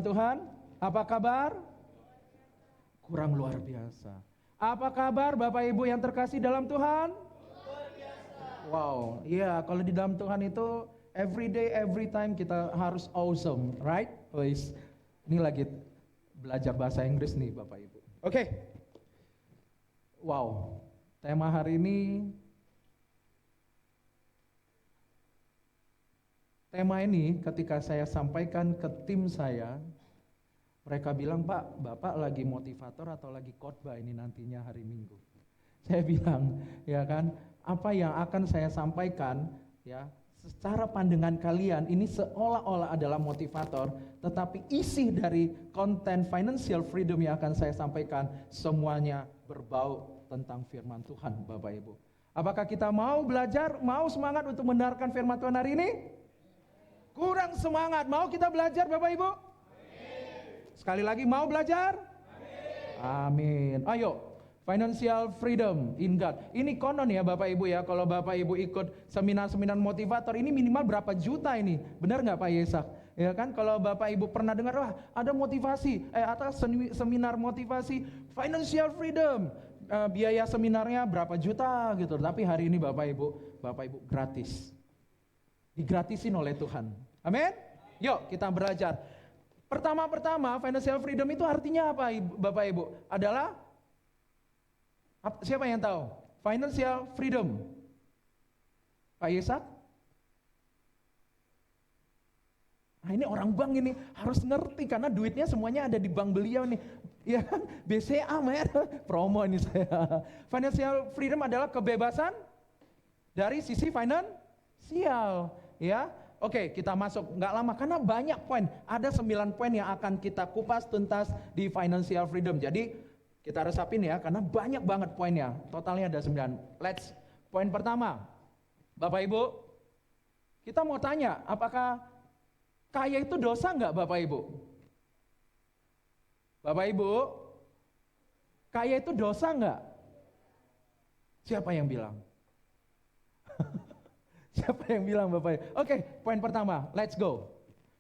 Tuhan, apa kabar? Kurang luar biasa. Apa kabar Bapak Ibu yang terkasih dalam Tuhan? Luar biasa. Wow, iya kalau di dalam Tuhan itu every day, every time kita harus awesome, right? Wis, ini lagi belajar bahasa Inggris nih Bapak Ibu. Oke. Wow, tema hari ini ketika saya sampaikan ke tim saya, mereka bilang, Pak, Bapak lagi motivator atau lagi khotbah ini nantinya hari Minggu? Saya bilang, ya kan, apa yang akan saya sampaikan, ya, secara pandangan kalian ini seolah-olah adalah motivator, tetapi isi dari konten financial freedom yang akan saya sampaikan semuanya berbau tentang firman Tuhan, Bapak Ibu. Apakah kita mau belajar, mau semangat untuk mendengarkan firman Tuhan hari ini? Kurang semangat, mau kita belajar Bapak Ibu? Sekali lagi mau belajar? Amin. Ayo, financial freedom in God. Ini konon ya Bapak Ibu ya, kalau Bapak Ibu ikut seminar-seminar motivator ini minimal berapa juta ini. Benar nggak Pak Yesak? Ya kan, kalau Bapak Ibu pernah dengar, wah ada motivasi, atau seminar motivasi financial freedom, biaya seminarnya berapa juta gitu. Tapi hari ini Bapak Ibu gratis. Digratisin oleh Tuhan. Amin? Yuk kita belajar. Pertama-tama financial freedom itu artinya apa Bapak Ibu? Adalah, siapa yang tahu? Financial freedom. Pak Yesak? Nah ini orang bank ini harus ngerti karena duitnya semuanya ada di bank beliau nih. Ya kan? BCA mer, promo ini saya. Financial freedom adalah kebebasan dari sisi finansial. Ya, oke, kita masuk nggak lama karena banyak poin. Ada 9 poin yang akan kita kupas tuntas di financial freedom. Jadi kita resapin ya, karena banyak banget poinnya. Totalnya ada 9. Poin pertama, Bapak Ibu, kita mau tanya, apakah kaya itu dosa nggak Bapak Ibu? Bapak Ibu, kaya itu dosa nggak? Siapa yang bilang? Siapa yang bilang Bapak Ibu? Oke, poin pertama, let's go.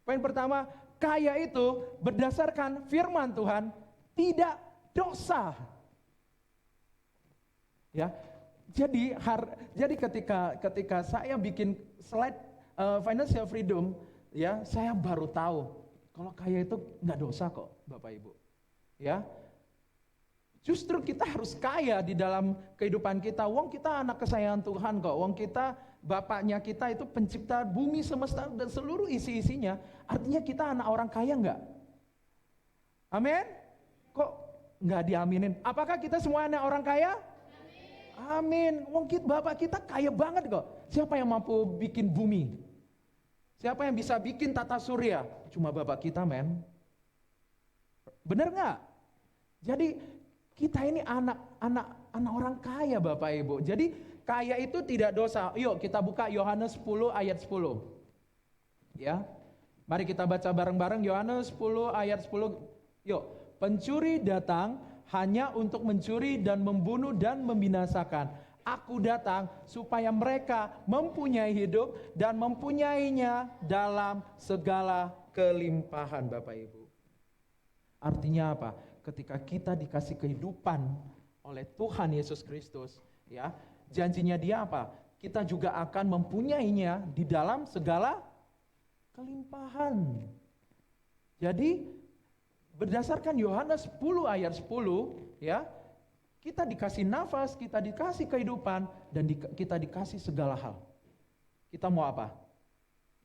Poin pertama, kaya itu berdasarkan firman Tuhan tidak dosa. Ya, jadi ketika saya bikin slide financial freedom, ya saya baru tahu kalau kaya itu nggak dosa kok, Bapak Ibu. Ya, justru kita harus kaya di dalam kehidupan kita. Wong kita anak kesayangan Tuhan kok. Wong kita, bapaknya kita itu pencipta bumi semesta dan seluruh isi-isinya. Artinya kita anak orang kaya enggak? Amin? Kok enggak diaminin? Apakah kita semua anak orang kaya? Amin. Wong kita, bapak kita kaya banget kok. Siapa yang mampu bikin bumi? Siapa yang bisa bikin tata surya? Cuma bapak kita, men. Bener enggak? Jadi kita ini anak orang kaya Bapak Ibu. Jadi kaya itu tidak dosa. Yuk kita buka Yohanes 10 ayat 10. Ya. Mari kita baca bareng-bareng Yohanes 10 ayat 10. Yuk, pencuri datang hanya untuk mencuri dan membunuh dan membinasakan. Aku datang supaya mereka mempunyai hidup dan mempunyainya dalam segala kelimpahan Bapak Ibu. Artinya apa? Ketika kita dikasih kehidupan oleh Tuhan Yesus Kristus, ya, janjinya Dia apa? Kita juga akan mempunyainya di dalam segala kelimpahan. Jadi berdasarkan Yohanes 10 ayat 10, ya, kita dikasih nafas, kita dikasih kehidupan, dan kita dikasih segala hal. Kita mau apa?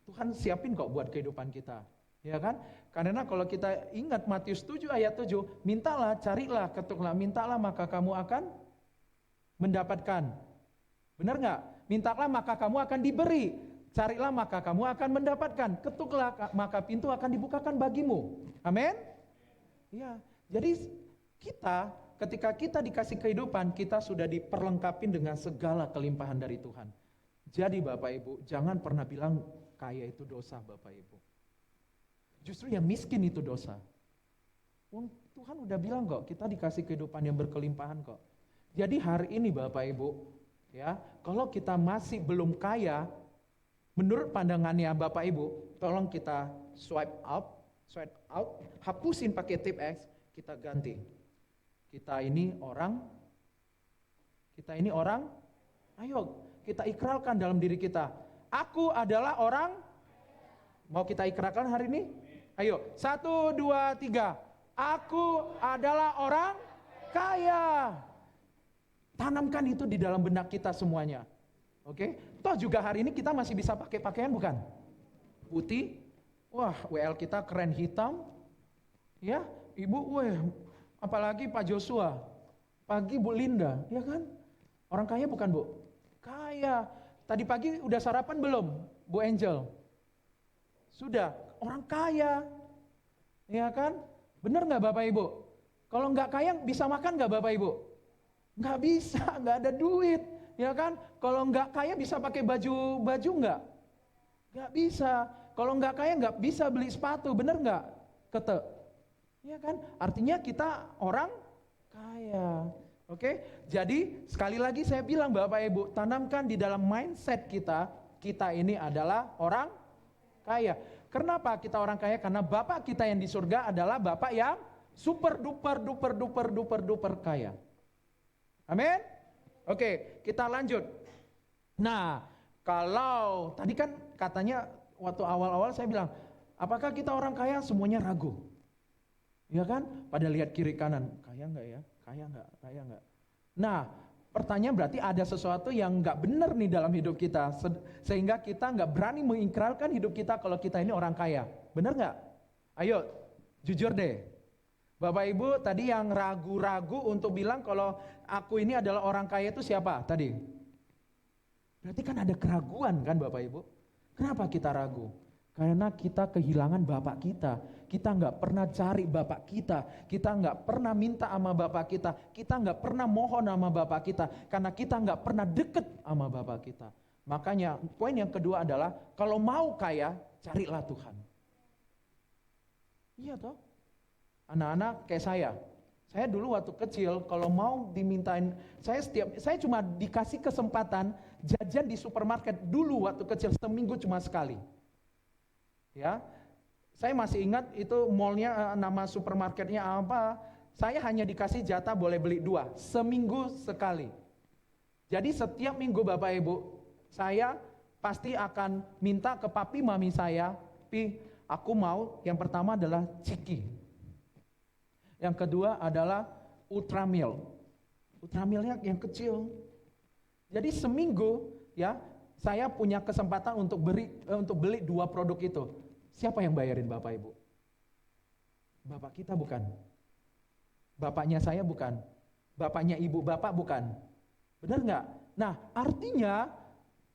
Tuhan siapin kok buat kehidupan kita. Ya kan? Karena kalau kita ingat Matius 7 ayat 7, mintalah, carilah, ketuklah, mintalah maka kamu akan mendapatkan. Benar nggak? Mintalah maka kamu akan diberi, carilah maka kamu akan mendapatkan, ketuklah maka pintu akan dibukakan bagimu. Amin? Ya, jadi ketika kita dikasih kehidupan, kita sudah diperlengkapi dengan segala kelimpahan dari Tuhan. Jadi Bapak Ibu, jangan pernah bilang kaya itu dosa Bapak Ibu. Justru yang miskin itu dosa. Tuhan udah bilang kok, kita dikasih kehidupan yang berkelimpahan kok. Jadi hari ini Bapak Ibu, ya, kalau kita masih belum kaya, menurut pandangannya Bapak Ibu, tolong kita swipe up, swipe out, hapusin pakai tip X, kita ganti. Kita ini orang, ayo kita ikrarkan dalam diri kita. Aku adalah orang, mau kita ikrarkan hari ini? Ayo, 1, 2, 3. Aku adalah orang kaya. Tanamkan itu di dalam benak kita semuanya. Oke? Toh juga hari ini kita masih bisa pakai pakaian bukan? Putih. Wah, WL kita keren hitam. Ya, Ibu, apalagi Pak Joshua. Pagi Bu Linda, ya kan? Orang kaya bukan, Bu? Kaya. Tadi pagi udah sarapan belum, Bu Angel? Sudah, orang kaya. Ya kan? Bener nggak Bapak Ibu? Kalau nggak kaya bisa makan nggak Bapak Ibu? Nggak bisa, nggak ada duit. Ya kan? Kalau nggak kaya bisa pakai baju nggak? Nggak bisa. Kalau nggak kaya nggak bisa beli sepatu, bener nggak? Kete. Ya kan? Artinya kita orang kaya. Oke? Jadi sekali lagi saya bilang Bapak Ibu, tanamkan di dalam mindset kita ini adalah orang kaya. Kenapa kita orang kaya? Karena Bapak kita yang di surga adalah Bapak yang super duper kaya. Amin? Oke, kita lanjut. Nah, kalau tadi kan katanya waktu awal-awal saya bilang, apakah kita orang kaya? Semuanya ragu. Ya kan? Pada lihat kiri kanan, kaya enggak ya? Kaya enggak? Nah, pertanyaan berarti ada sesuatu yang enggak benar nih dalam hidup kita, sehingga kita enggak berani mengikrarkan hidup kita kalau kita ini orang kaya. Benar enggak? Ayo, jujur deh. Bapak Ibu tadi yang ragu-ragu untuk bilang kalau aku ini adalah orang kaya itu siapa tadi? Berarti kan ada keraguan kan Bapak Ibu? Kenapa kita ragu? Karena kita kehilangan Bapak kita. Kita nggak pernah cari Bapak kita. Kita nggak pernah minta sama Bapak kita. Kita nggak pernah mohon sama Bapak kita. Karena kita nggak pernah deket sama Bapak kita. Makanya poin yang kedua adalah kalau mau kaya, carilah Tuhan. Iya toh? Anak-anak kayak saya dulu waktu kecil kalau mau dimintain, saya cuma dikasih kesempatan jajan di supermarket dulu waktu kecil seminggu cuma sekali. Ya, saya masih ingat itu mallnya nama supermarketnya apa. Saya hanya dikasih jatah boleh beli 2 seminggu sekali. Jadi setiap minggu Bapak Ibu, saya pasti akan minta ke papi mami saya, Pi, aku mau yang pertama adalah ciki. Yang kedua adalah Ultramil. Ultramilnya yang kecil. Jadi seminggu ya saya punya kesempatan untuk beli 2 produk itu. Siapa yang bayarin Bapak Ibu? Bapak kita bukan. Bapaknya saya bukan. Bapaknya ibu Bapak bukan. Benar nggak? Nah artinya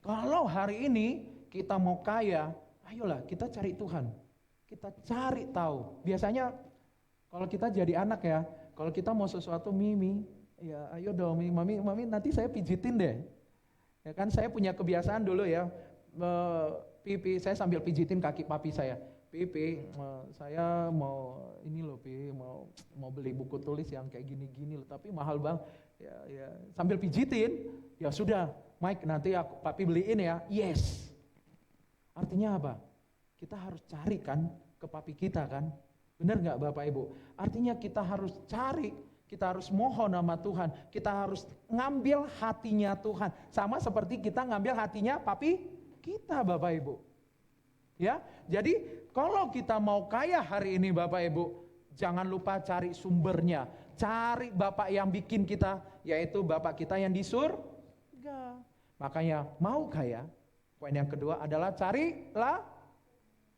kalau hari ini kita mau kaya, ayolah kita cari Tuhan. Kita cari tahu. Biasanya kalau kita jadi anak ya, kalau kita mau sesuatu Mimi, ya ayo dong Mami nanti saya pijitin deh. Ya kan saya punya kebiasaan dulu ya, Pipi saya sambil pijitin kaki papi saya. Pipi, saya mau ini loh Pi, mau beli buku tulis yang kayak gini-gini loh, tapi mahal bang. Ya sambil pijitin, ya sudah, Mike nanti papi beliin ya. Yes. Artinya apa? Kita harus cari kan ke papi kita kan. Benar nggak Bapak Ibu? Artinya kita harus cari, kita harus mohon sama Tuhan, kita harus ngambil hatinya Tuhan. Sama seperti kita ngambil hatinya papi kita Bapak Ibu. Ya, jadi kalau kita mau kaya hari ini Bapak Ibu, jangan lupa cari sumbernya. Cari Bapak yang bikin kita, yaitu Bapak kita yang di surga. Makanya mau kaya, poin yang kedua adalah carilah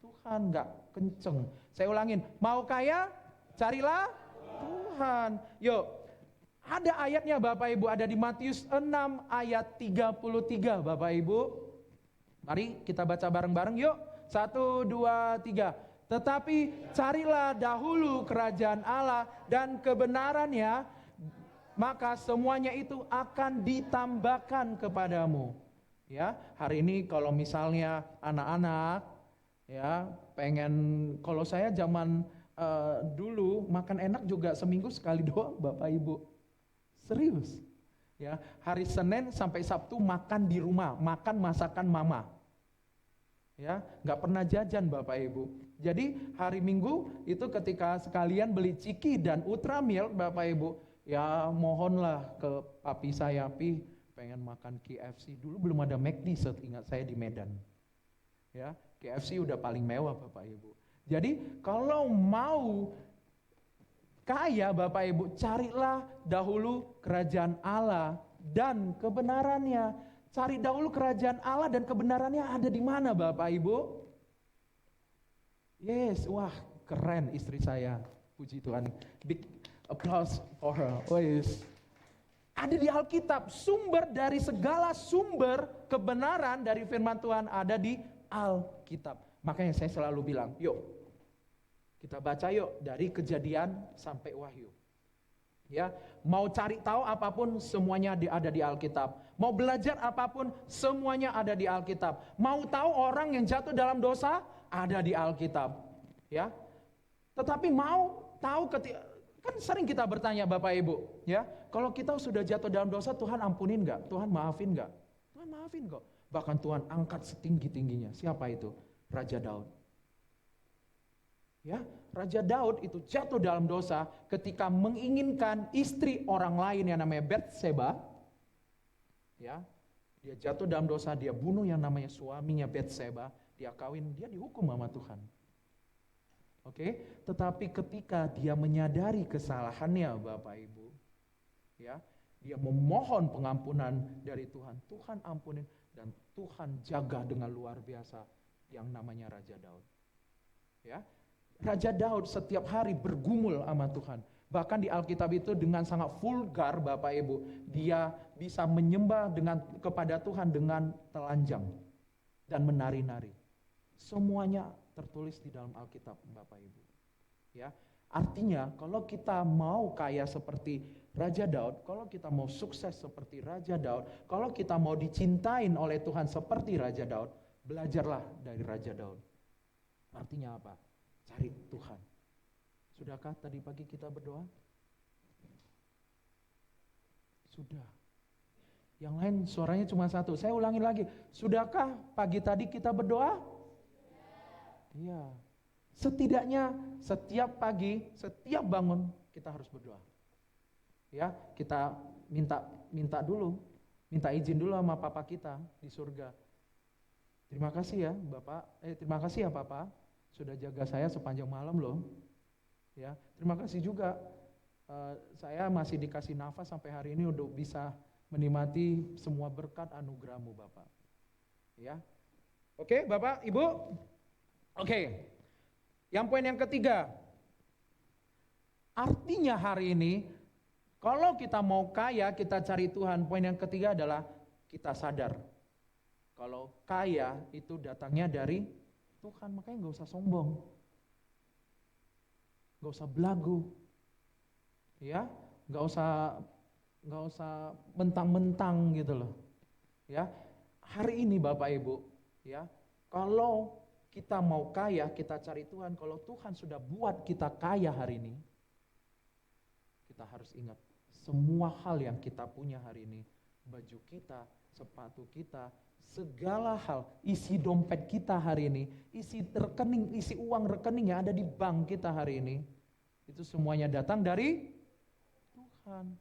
Tuhan, nggak kenceng. Saya ulangin, mau kaya, carilah Tuhan. Yuk, ada ayatnya Bapak Ibu, ada di Matius 6 ayat 33 Bapak Ibu. Mari kita baca bareng-bareng yuk. 1, 2, 3. Tetapi carilah dahulu kerajaan Allah dan kebenarannya, maka semuanya itu akan ditambahkan kepadamu. Ya, hari ini kalau misalnya anak-anak ya pengen, kalau saya zaman dulu makan enak juga seminggu sekali doang Bapak Ibu. Serius. Ya, hari Senin sampai Sabtu makan di rumah, makan masakan mama. Ya, nggak pernah jajan Bapak Ibu. Jadi hari Minggu itu ketika sekalian beli ciki dan Ultramilk Bapak Ibu, ya mohonlah ke papi saya, Pi pengen makan KFC. Dulu belum ada McD seingat saya di Medan. Ya, KFC udah paling mewah Bapak Ibu. Jadi kalau mau kaya Bapak Ibu, carilah dahulu kerajaan Allah dan kebenarannya. Cari dahulu kerajaan Allah dan kebenarannya ada di mana Bapak Ibu? Yes, wah keren istri saya. Puji Tuhan. Big applause for her. Oh yes. Ada di Alkitab, sumber dari segala sumber kebenaran dari firman Tuhan ada di Alkitab. Makanya saya selalu bilang, yuk kita baca yuk dari Kejadian sampai Wahyu. Ya, mau cari tahu apapun semuanya ada di Alkitab. Mau belajar apapun semuanya ada di Alkitab. Mau tahu orang yang jatuh dalam dosa ada di Alkitab. Ya. Tetapi mau tahu kan sering kita bertanya Bapak Ibu, ya, kalau kita sudah jatuh dalam dosa Tuhan ampunin enggak? Tuhan maafin enggak? Tuhan maafin kok. Bahkan Tuhan angkat setinggi-tingginya. Siapa itu? Raja Daud. Ya, Raja Daud itu jatuh dalam dosa ketika menginginkan istri orang lain yang namanya Batseba. Ya, dia jatuh dalam dosa, dia bunuh yang namanya suaminya Batseba, dia kawin, dia dihukum sama Tuhan. Oke, tetapi ketika dia menyadari kesalahannya Bapak Ibu, ya, dia memohon pengampunan dari Tuhan, Tuhan ampunin dan Tuhan jaga dengan luar biasa yang namanya Raja Daud. Ya. Raja Daud setiap hari bergumul sama Tuhan. Bahkan di Alkitab itu dengan sangat vulgar Bapak Ibu. Dia bisa menyembah kepada Tuhan dengan telanjang dan menari-nari. Semuanya tertulis di dalam Alkitab Bapak Ibu. Ya, artinya kalau kita mau kaya seperti Raja Daud, kalau kita mau sukses seperti Raja Daud, kalau kita mau dicintain oleh Tuhan seperti Raja Daud, belajarlah dari Raja Daud. Artinya apa? Cari Tuhan. Sudahkah tadi pagi kita berdoa? Sudah. Yang lain suaranya cuma satu. Saya ulangi lagi. Sudahkah pagi tadi kita berdoa? Iya. Setidaknya setiap pagi, setiap bangun kita harus berdoa. Ya, kita minta dulu, minta izin dulu sama Papa kita di surga. Terima kasih ya Bapak, terima kasih ya Papa. Sudah jaga saya sepanjang malam loh. Ya, terima kasih juga. Saya masih dikasih nafas sampai hari ini untuk bisa menikmati semua berkat anugerah-Mu Bapak. Ya. Oke, Bapak, Ibu. Oke. Yang poin yang ketiga. Artinya hari ini kalau kita mau kaya, kita cari Tuhan. Poin yang ketiga adalah kita sadar kalau kaya itu datangnya dari Tuhan, makanya gak usah sombong, gak usah belagu, ya, gak usah mentang-mentang gitu loh, ya. Hari ini Bapak Ibu, ya, kalau kita mau kaya, kita cari Tuhan. Kalau Tuhan sudah buat kita kaya hari ini, kita harus ingat semua hal yang kita punya hari ini, baju kita, sepatu kita, segala hal, isi dompet kita hari ini, isi rekening, isi uang rekening yang ada di bank kita hari ini, itu semuanya datang dari Tuhan.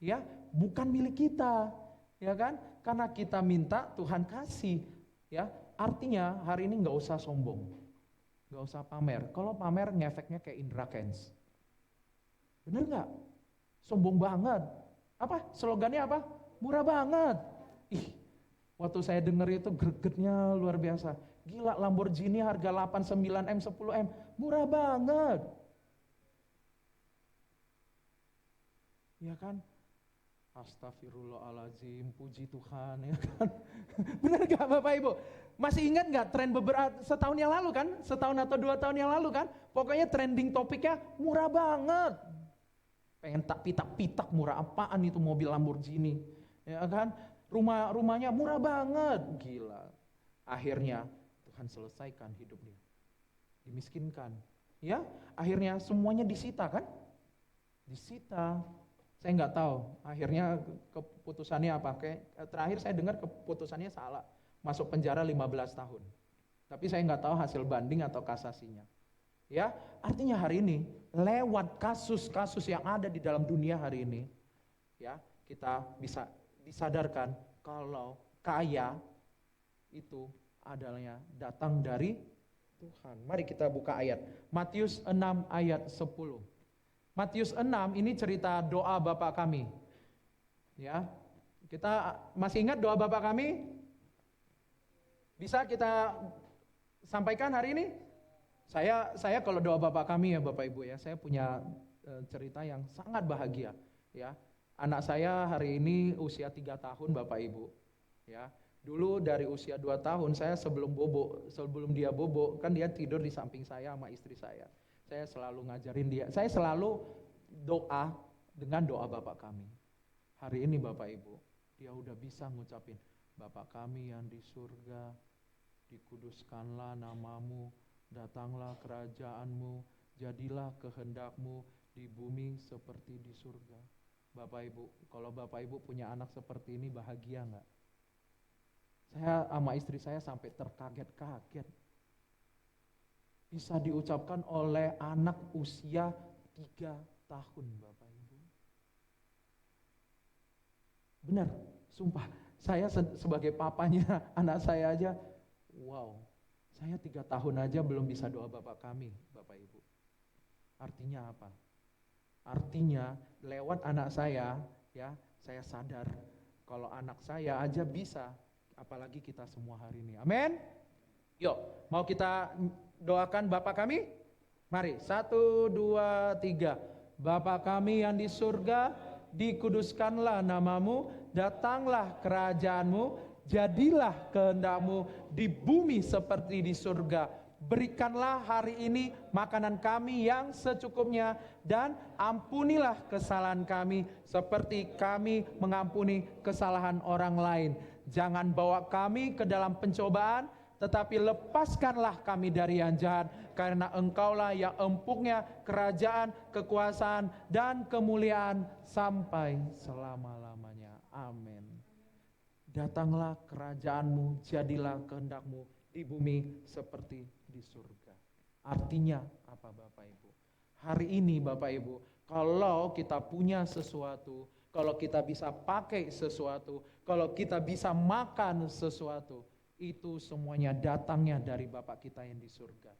Ya, bukan milik kita, ya kan? Karena kita minta, Tuhan kasih. Ya, artinya hari ini nggak usah sombong, nggak usah pamer. Kalau pamer ngefeknya kayak Indra Kents. Bener nggak? Sombong banget. Apa? Slogannya apa? Murah banget. Ih, waktu saya dengar itu gregetnya luar biasa. Gila, Lamborghini harga 89M, 10M, murah banget. Ya kan? Astagfirullahaladzim, puji Tuhan, ya kan? Benar gak Bapak Ibu? Masih ingat gak tren setahun yang lalu kan? Setahun atau 2 tahun yang lalu kan? Pokoknya trending topiknya murah banget. Pengen tak pitak-pitak, murah apaan itu mobil Lamborghini, ya kan? Rumahnya murah banget, gila. Akhirnya Tuhan selesaikan hidupnya, dimiskinkan, ya. Akhirnya semuanya disita kan? Disita. Saya nggak tahu. Akhirnya keputusannya apa? Terakhir saya dengar keputusannya salah, masuk penjara 15 tahun. Tapi saya nggak tahu hasil banding atau kasasinya. Ya, artinya hari ini lewat kasus-kasus yang ada di dalam dunia hari ini, ya, kita bisa disadarkan kalau kaya itu adalah datang dari Tuhan. Mari kita buka ayat Matius 6 ayat 10. Matius 6 ini cerita doa Bapa kami. Ya. Kita masih ingat doa Bapa kami? Bisa kita sampaikan hari ini? Saya kalau doa Bapak kami ya Bapak Ibu ya, saya punya cerita yang sangat bahagia ya. Anak saya hari ini usia 3 tahun Bapak Ibu ya. Dulu dari usia 2 tahun saya sebelum dia bobo, kan dia tidur di samping saya sama istri saya. Saya selalu ngajarin dia, saya selalu doa dengan doa Bapak kami. Hari ini Bapak Ibu, dia udah bisa ngucapin, Bapak kami yang di surga, dikuduskanlah namamu, datanglah kerajaanmu, jadilah kehendakmu di bumi seperti di surga. Bapak Ibu, kalau Bapak Ibu punya anak seperti ini bahagia enggak? Saya sama istri saya sampai terkaget-kaget. Bisa diucapkan oleh anak usia 3 tahun Bapak Ibu. Benar, sumpah. Saya sebagai papanya anak saya aja, wow. Saya 3 tahun aja belum bisa doa Bapak kami, Bapak Ibu. Artinya apa? Artinya lewat anak saya, ya, saya sadar kalau anak saya aja bisa, apalagi kita semua hari ini. Amin. Yuk, mau kita doakan Bapak kami? Mari, 1, 2, 3. Bapa kami yang di surga, dikuduskanlah namamu, datanglah kerajaanmu, jadilah kehendakmu di bumi seperti di surga. Berikanlah hari ini makanan kami yang secukupnya, dan ampunilah kesalahan kami seperti kami mengampuni kesalahan orang lain. Jangan bawa kami ke dalam pencobaan, tetapi lepaskanlah kami dari yang jahat, karena Engkaulah yang empuknya kerajaan, kekuasaan, dan kemuliaan sampai selama-lamanya. Amin. Datanglah kerajaanmu, jadilah kehendakmu di bumi seperti di surga. Artinya apa Bapak Ibu? Hari ini Bapak Ibu, kalau kita punya sesuatu, kalau kita bisa pakai sesuatu, kalau kita bisa makan sesuatu, itu semuanya datangnya dari Bapa kita yang di surga.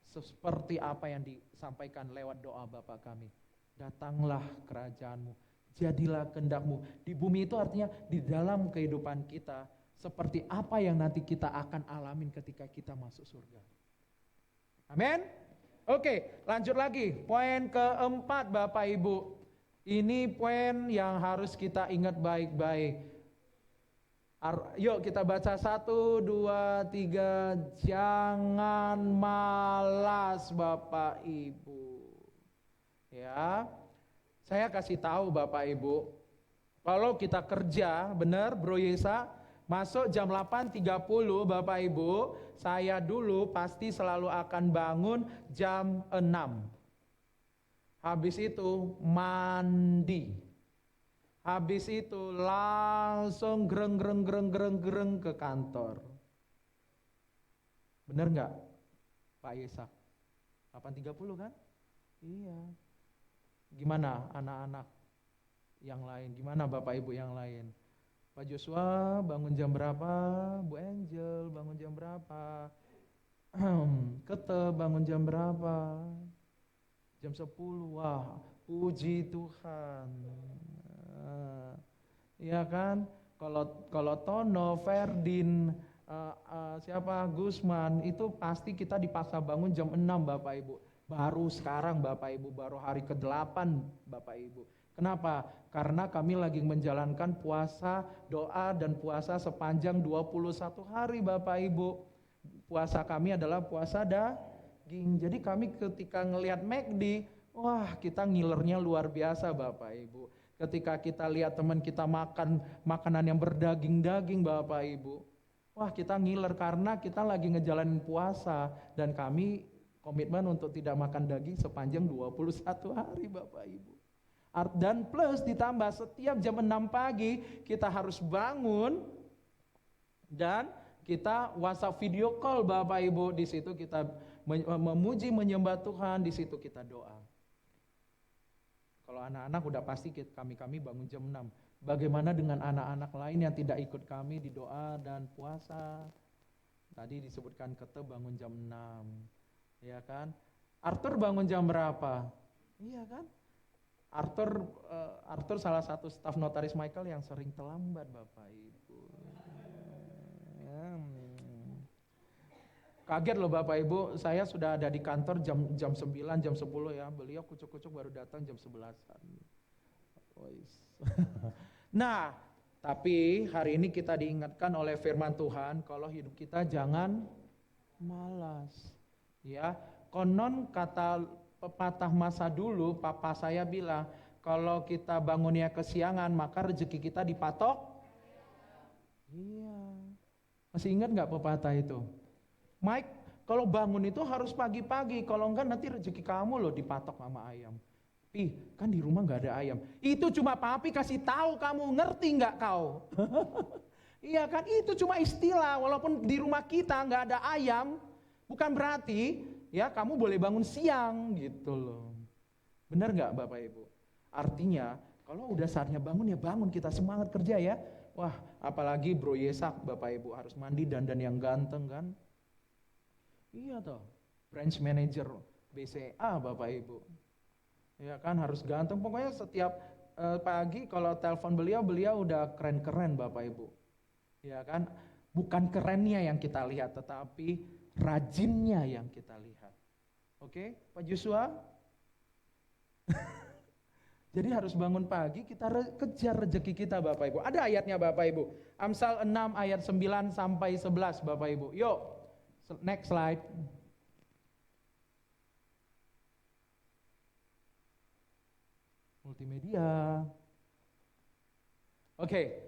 Seperti apa yang disampaikan lewat doa Bapa kami. Datanglah kerajaanmu, jadilah kehendakmu. Di bumi itu artinya di dalam kehidupan kita, seperti apa yang nanti kita akan alamin ketika kita masuk surga. Amin. Oke, lanjut lagi. Poin keempat Bapak Ibu. Ini poin yang harus kita ingat baik-baik. Yuk kita baca 1, 2, 3. Jangan malas Bapak Ibu. Ya, saya kasih tahu Bapak Ibu. Kalau kita kerja, benar Bro Yesa, masuk jam 8.30 Bapak Ibu, saya dulu pasti selalu akan bangun jam 6. Habis itu mandi. Habis itu langsung greng ke kantor. Bener nggak Pak Yesak? 8.30 kan? Iya. Gimana anak-anak yang lain? Gimana Bapak Ibu yang lain? Pak Joshua bangun jam berapa? Bu Angel bangun jam berapa? Kete bangun jam berapa? Jam 10. Wah, puji Tuhan. Iya kan? Kalau Tono, Ferdin, siapa Gusman, itu pasti kita dipaksa bangun jam 6 Bapak Ibu. Baru sekarang Bapak Ibu, baru hari ke-8 Bapak Ibu. Kenapa? Karena kami lagi menjalankan puasa, doa dan puasa sepanjang 21 hari Bapak Ibu. Puasa kami adalah puasa daging. Jadi kami ketika ngelihat McD, wah kita ngilernya luar biasa Bapak Ibu. Ketika kita lihat teman kita makan makanan yang berdaging-daging Bapak Ibu, wah kita ngiler karena kita lagi ngejalanin puasa. Dan kami komitmen untuk tidak makan daging sepanjang 21 hari Bapak Ibu. Dan plus ditambah setiap jam 6 pagi kita harus bangun dan Kita WhatsApp video call Bapak Ibu, di situ kita memuji menyembah Tuhan, di situ kita doa. Kalau anak-anak udah pasti kami bangun jam 6. Bagaimana dengan anak-anak lain yang tidak ikut kami di doa dan puasa? Tadi disebutkan Kete bangun jam 6. Ya kan? Arthur bangun jam berapa? Iya kan? Arthur salah satu staf notaris Michael yang sering terlambat Bapak Ibu. Kaget loh Bapak Ibu, saya sudah ada di kantor jam 9, jam 10 ya. Beliau kucuk-kucuk baru datang jam 11-an. Nah, tapi hari ini kita diingatkan oleh firman Tuhan kalau hidup kita jangan malas. Ya, konon kata pepatah masa dulu, papa saya bilang, kalau kita bangunnya kesiangan, maka rezeki kita dipatok. Iya. Masih ingat nggak pepatah itu? Mike, kalau bangun itu harus pagi-pagi, kalau enggak nanti rezeki kamu loh dipatok sama ayam. Kan di rumah nggak ada ayam. Itu cuma papi kasih tahu kamu, ngerti nggak kau? Iya kan, itu cuma istilah. Walaupun di rumah kita nggak ada ayam, bukan berarti ya kamu boleh bangun siang gitu loh. Benar nggak Bapak Ibu? Artinya kalau udah saatnya bangun ya bangun, kita semangat kerja ya. Wah, apalagi Bro Yesak Bapak Ibu harus mandi dandan yang ganteng kan? Iya toh, branch manager BCA Bapak Ibu. Ya kan harus ganteng, pokoknya setiap pagi kalau telepon beliau udah keren-keren Bapak Ibu. Ya kan, bukan kerennya yang kita lihat, tetapi rajinnya yang kita lihat. Oke, Pak Joshua? Jadi harus bangun pagi, kita kejar rezeki kita Bapak Ibu. Ada ayatnya Bapak Ibu. Amsal 6 ayat 9 sampai 11 Bapak Ibu. Yuk, next slide. Multimedia. Oke,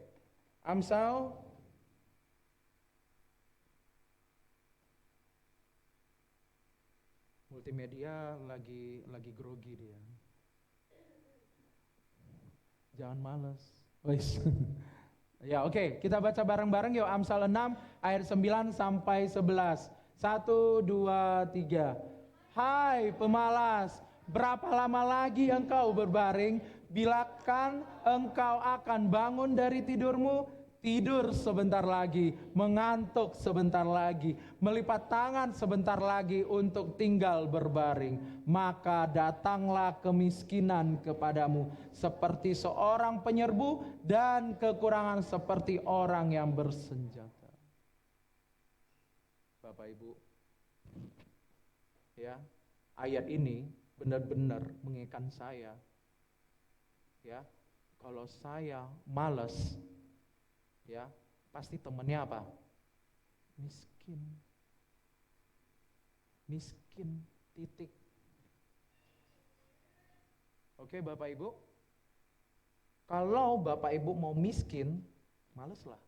Amsal multimedia lagi grogi dia. Jangan males. Ya oke, kita baca bareng-bareng yuk Amsal 6 ayat 9 sampai 11. 1, 2, 3. Hai pemalas, berapa lama lagi engkau berbaring? Bilakan engkau akan bangun dari tidurmu? Tidur sebentar lagi, mengantuk sebentar lagi, melipat tangan sebentar lagi untuk tinggal berbaring. Maka datanglah kemiskinan kepadamu seperti seorang penyerbu dan kekurangan seperti orang yang bersenjata. Bapak Ibu, ya, ayat ini benar-benar mengingatkan saya, ya, kalau saya malas, ya, pasti temennya apa? Miskin. Miskin, titik. Oke Bapak Ibu, kalau Bapak Ibu mau miskin, maleslah.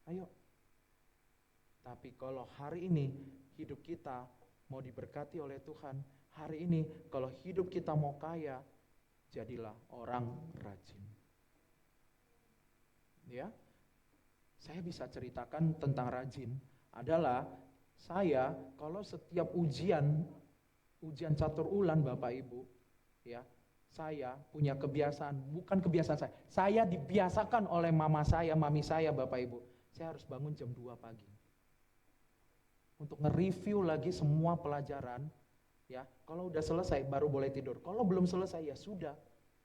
Ayo. Tapi kalau hari ini hidup kita mau diberkati oleh Tuhan, hari ini kalau hidup kita mau kaya, jadilah orang rajin. Ya, saya bisa ceritakan tentang rajin adalah saya kalau setiap ujian catur ulan Bapak Ibu, ya, saya punya kebiasaan, bukan kebiasaan saya dibiasakan oleh mami saya Bapak Ibu, saya harus bangun jam 2 pagi untuk nge-review lagi semua pelajaran, ya. Kalau udah selesai baru boleh tidur. Kalau belum selesai ya sudah,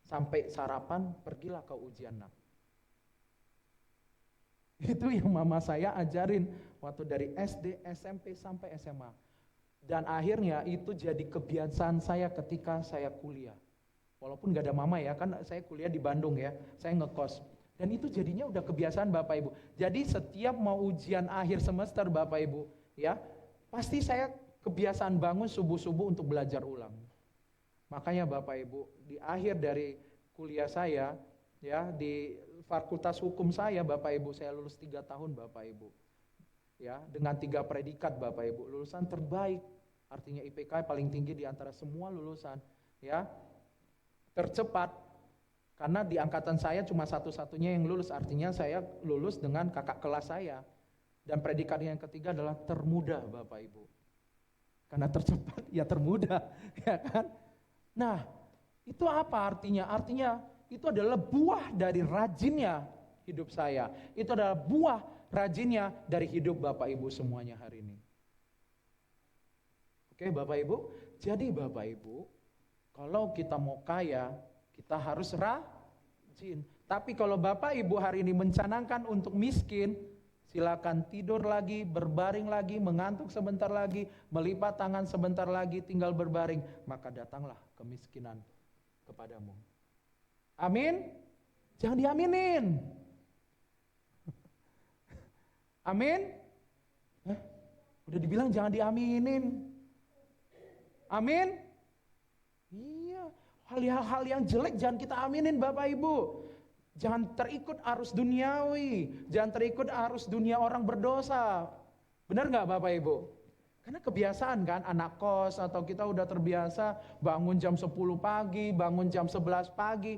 sampai sarapan pergilah ke ujian nak. Itu yang mama saya ajarin waktu dari SD, SMP sampai SMA. Dan akhirnya itu jadi kebiasaan saya ketika saya kuliah. Walaupun gak ada mama ya, kan saya kuliah di Bandung ya, saya ngekos. Dan itu jadinya udah kebiasaan Bapak Ibu. Jadi setiap mau ujian akhir semester Bapak Ibu, ya, pasti saya kebiasaan bangun subuh-subuh untuk belajar ulang. Makanya Bapak Ibu, di akhir dari kuliah saya, ya, di fakultas hukum saya Bapak Ibu, saya lulus 3 tahun Bapak Ibu, ya, dengan 3 predikat Bapak Ibu, lulusan terbaik, artinya IPK paling tinggi di antara semua lulusan, ya, tercepat, Karena di angkatan saya cuma satu-satunya yang lulus, artinya saya lulus dengan kakak kelas saya. Dan predikat yang ketiga adalah termuda, Bapak Ibu. Karena tercepat, ya termuda, ya kan? Nah, itu apa artinya? Artinya itu adalah buah dari rajinnya hidup saya. Itu adalah buah rajinnya dari hidup Bapak Ibu semuanya hari ini. Oke Bapak Ibu, jadi Bapak Ibu, kalau kita mau kaya, kita harus rajin. Tapi kalau Bapak Ibu hari ini mencanangkan untuk miskin, silakan tidur lagi, berbaring lagi, mengantuk sebentar lagi, melipat tangan sebentar lagi, tinggal berbaring, maka datanglah kemiskinan kepadamu. Amin? Jangan diaminin. Amin? Udah dibilang jangan diaminin. Amin? Iya, hal-hal yang jelek jangan kita aminin Bapak Ibu. Jangan terikut arus duniawi, jangan terikut arus dunia orang berdosa. Benar nggak Bapak Ibu? Karena kebiasaan kan, anak kos atau kita udah terbiasa bangun jam 10 pagi, bangun jam 11 pagi,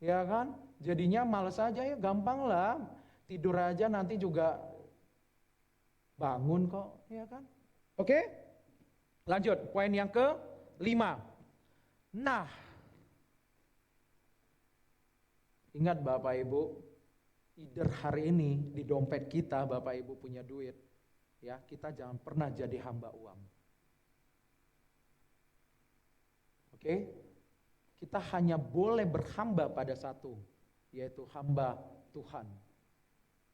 ya kan? Jadinya males aja ya, gampang lah. Tidur aja nanti juga bangun kok, ya kan? Oke? Lanjut, poin yang ke-5. Nah, ingat Bapak Ibu, either hari ini di dompet kita Bapak Ibu punya duit, ya kita jangan pernah jadi hamba uang. Oke? Kita hanya boleh berhamba pada satu, yaitu hamba Tuhan.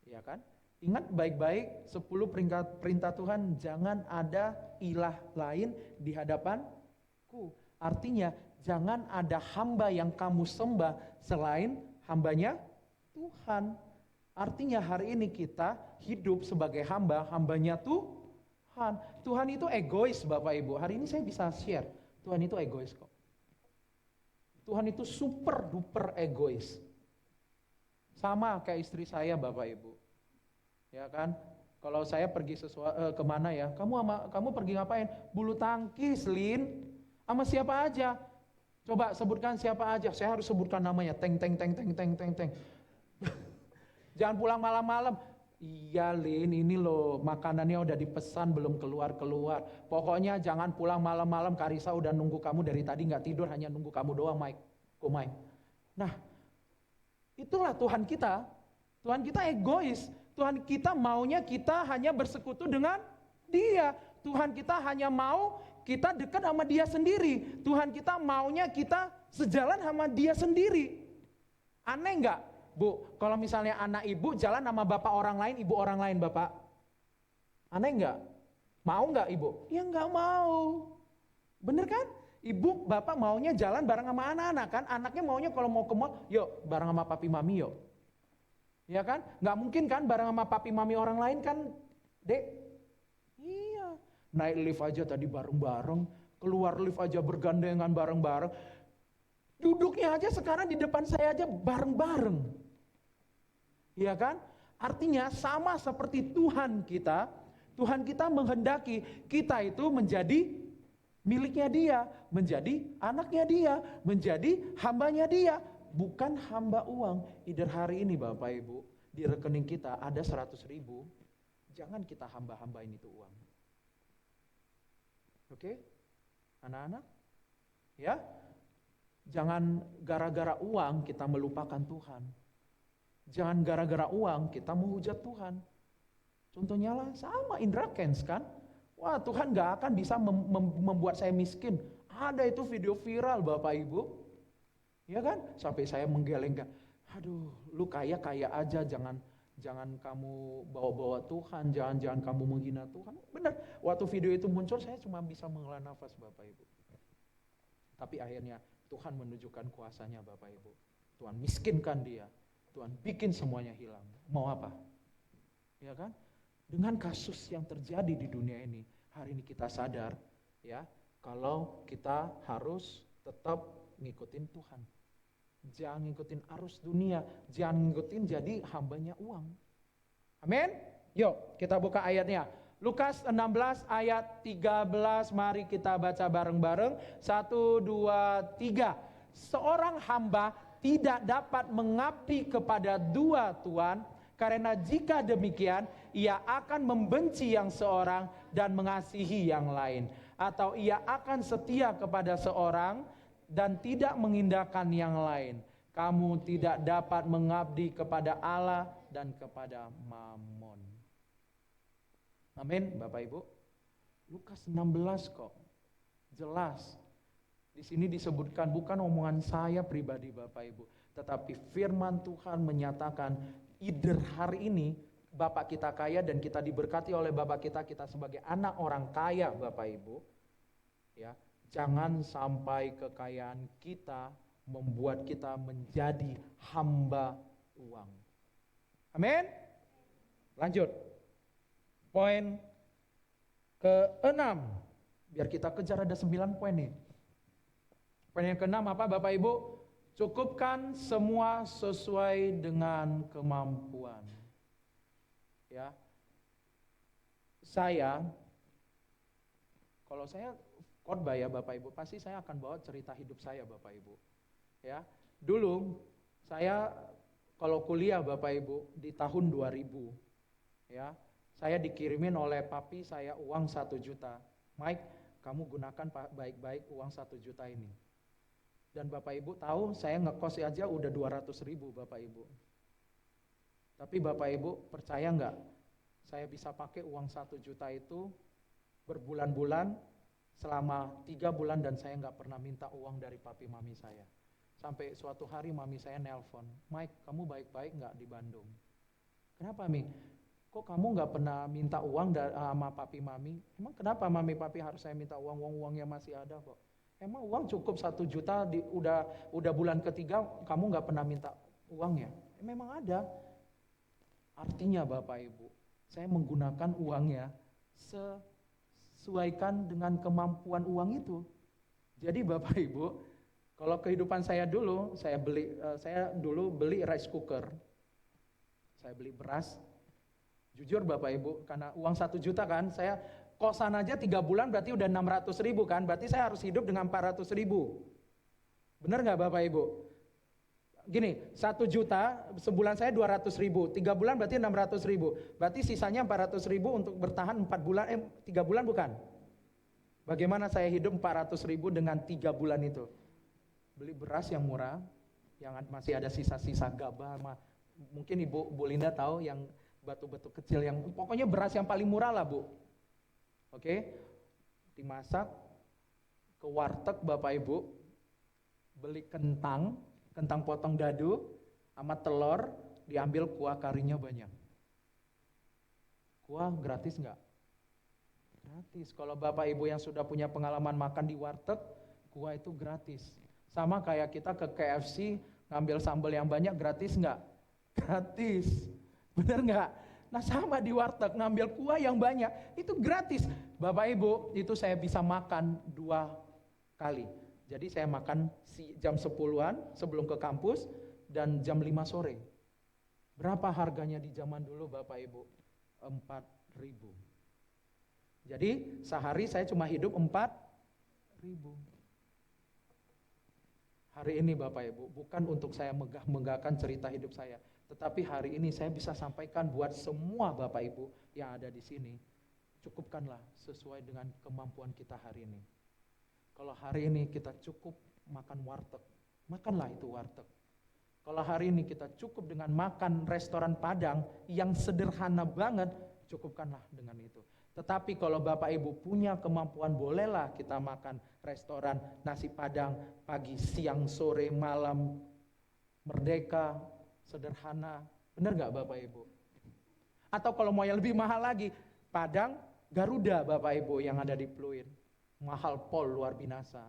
Ya kan? Ingat baik-baik 10 perintah Tuhan, jangan ada ilah lain di hadapanku. Artinya jangan ada hamba yang kamu sembah selain hambanya Tuhan. Artinya hari ini kita hidup sebagai hambanya Tuhan. Tuhan itu egois Bapak Ibu. Hari ini saya bisa share, Tuhan itu egois kok. Tuhan itu super duper egois. Sama kayak istri saya Bapak Ibu. Ya kan? Kalau saya pergi kemana ya? Kamu pergi ngapain? Bulu tangkis, Lin. Sama siapa aja? Coba sebutkan siapa aja. Saya harus sebutkan namanya. Teng. Jangan pulang malam-malam. Iya Lin, ini loh makanannya udah dipesan belum keluar. Pokoknya jangan pulang malam-malam. Karisa udah nunggu kamu dari tadi nggak tidur, hanya nunggu kamu doang, Mike. Kumai. Nah, itulah Tuhan kita. Tuhan kita egois. Tuhan kita maunya kita hanya bersekutu dengan Dia. Tuhan kita hanya mau kita dekat sama Dia sendiri. Tuhan kita maunya kita sejalan sama Dia sendiri. Aneh nggak, Bu? Kalau misalnya anak ibu jalan sama bapak orang lain, ibu orang lain, bapak. Aneh nggak? Mau nggak ibu? Ya nggak mau. Bener kan? Ibu, bapak maunya jalan bareng sama anak-anak kan? Anaknya maunya kalau mau ke mall, yuk bareng sama papi mami yuk. Ya kan? Nggak mungkin kan bareng sama papi mami orang lain kan, Dek? Iya. Naik lift aja tadi bareng-bareng, keluar lift aja bergandengan bareng-bareng. Duduknya aja sekarang di depan saya aja bareng-bareng. Iya kan? Artinya sama seperti Tuhan kita menghendaki kita itu menjadi miliknya Dia, menjadi anaknya Dia, menjadi hambanya Dia. Bukan hamba uang. Either hari ini Bapak Ibu, di rekening kita ada 100.000, jangan kita hamba-hambain itu uang. Oke? Anak-anak? Ya? Jangan gara-gara uang kita melupakan Tuhan. Jangan gara-gara uang kita menghujat Tuhan. Contohnya lah sama Indra Kents kan? Wah Tuhan gak akan bisa membuat saya miskin. Ada itu video viral Bapak Ibu. Ya kan? Sampai saya menggelengkan. Aduh, lu kaya aja, jangan kamu bawa-bawa Tuhan, jangan kamu menghina Tuhan. Benar, waktu video itu muncul saya cuma bisa menghela nafas Bapak Ibu. Tapi akhirnya Tuhan menunjukkan kuasanya Bapak Ibu. Tuhan miskinkan dia, Tuhan bikin semuanya hilang. Mau apa? Ya kan? Dengan kasus yang terjadi di dunia ini, hari ini kita sadar ya, kalau kita harus tetap ngikutin Tuhan. Jangan ngikutin arus dunia, jangan ngikutin jadi hambanya uang. Amin? Yuk kita buka ayatnya. Lukas 16 ayat 13, mari kita baca bareng-bareng. 1, 2, 3. Seorang hamba tidak dapat mengabdi kepada dua tuan, karena jika demikian ia akan membenci yang seorang dan mengasihi yang lain, atau ia akan setia kepada seorang dan tidak mengindahkan yang lain. Kamu tidak dapat mengabdi kepada Allah dan kepada Mammon. Amin, Bapak Ibu. Lukas 16 kok, jelas. Di sini disebutkan bukan omongan saya pribadi Bapak Ibu, tetapi firman Tuhan menyatakan either hari ini Bapak kita kaya dan kita diberkati oleh Bapak kita sebagai anak orang kaya Bapak Ibu. Ya, jangan sampai kekayaan kita membuat kita menjadi hamba uang. Amin. Lanjut. Poin ke-6. Biar kita kejar, ada 9 poin nih. Poin yang ke-6 apa Bapak Ibu? Cukupkan semua sesuai dengan kemampuan. Ya. Kalau saya khotbah ya Bapak Ibu, pasti saya akan bawa cerita hidup saya Bapak Ibu. Ya. Dulu saya kalau kuliah Bapak Ibu di tahun 2000, ya, saya dikirimin oleh papi saya uang 1 juta. Mike, kamu gunakan baik-baik uang 1 juta ini. Dan Bapak Ibu tahu saya ngekos aja udah 200.000 Bapak Ibu. Tapi Bapak Ibu percaya nggak? Saya bisa pakai uang 1 juta itu berbulan-bulan selama 3 bulan dan saya nggak pernah minta uang dari papi mami saya. Sampai suatu hari mami saya nelpon, Mike, kamu baik-baik nggak di Bandung? Kenapa Mi? Kok kamu nggak pernah minta uang sama papi mami? Emang kenapa mami papi harus saya minta uangnya masih ada kok? Emang uang cukup 1 juta udah bulan ketiga kamu nggak pernah minta uangnya? Memang ada. Artinya Bapak Ibu, saya menggunakan uangnya sesuaikan dengan kemampuan uang itu. Jadi Bapak Ibu, kalau kehidupan saya dulu, saya dulu beli rice cooker, saya beli beras. Jujur Bapak Ibu, karena uang 1 juta kan, saya kosan aja 3 bulan berarti udah 600.000 kan, berarti saya harus hidup dengan 400.000. Benar nggak Bapak Ibu? Gini, 1 juta, sebulan saya 200.000, 3 bulan berarti 600.000, berarti sisanya 400.000 untuk bertahan 3 bulan bukan? Bagaimana saya hidup 400.000 dengan 3 bulan itu? Beli beras yang murah, yang masih ada sisa-sisa gabah, mungkin Ibu Linda tahu yang batu-batu kecil, yang pokoknya beras yang paling murah lah Bu. Oke, dimasak, ke warteg Bapak Ibu, beli kentang potong dadu, sama telur, diambil kuah karinya banyak. Kuah gratis nggak? Gratis. Kalau Bapak Ibu yang sudah punya pengalaman makan di warteg, kuah itu gratis. Sama kayak kita ke KFC, ngambil sambal yang banyak, gratis nggak? Gratis. Bener nggak? Nah sama di warteg, ngambil kuah yang banyak, itu gratis. Bapak Ibu, itu saya bisa makan 2 kali. Jadi saya makan jam 10-an sebelum ke kampus dan jam 5 sore. Berapa harganya di zaman dulu Bapak Ibu? 4.000. Jadi sehari saya cuma hidup 4.000. Hari ini Bapak Ibu, bukan untuk saya megah-megahkan cerita hidup saya, tetapi hari ini saya bisa sampaikan buat semua Bapak Ibu yang ada di sini, cukupkanlah sesuai dengan kemampuan kita hari ini. Kalau hari ini kita cukup makan warteg, makanlah itu warteg. Kalau hari ini kita cukup dengan makan restoran Padang yang sederhana banget, cukupkanlah dengan itu. Tetapi kalau Bapak Ibu punya kemampuan, bolehlah kita makan restoran nasi Padang pagi, siang, sore, malam, merdeka, sederhana. Benar nggak Bapak Ibu? Atau kalau mau yang lebih mahal lagi, Padang, Garuda Bapak Ibu yang ada di Pluit. Mahal pol luar binasa.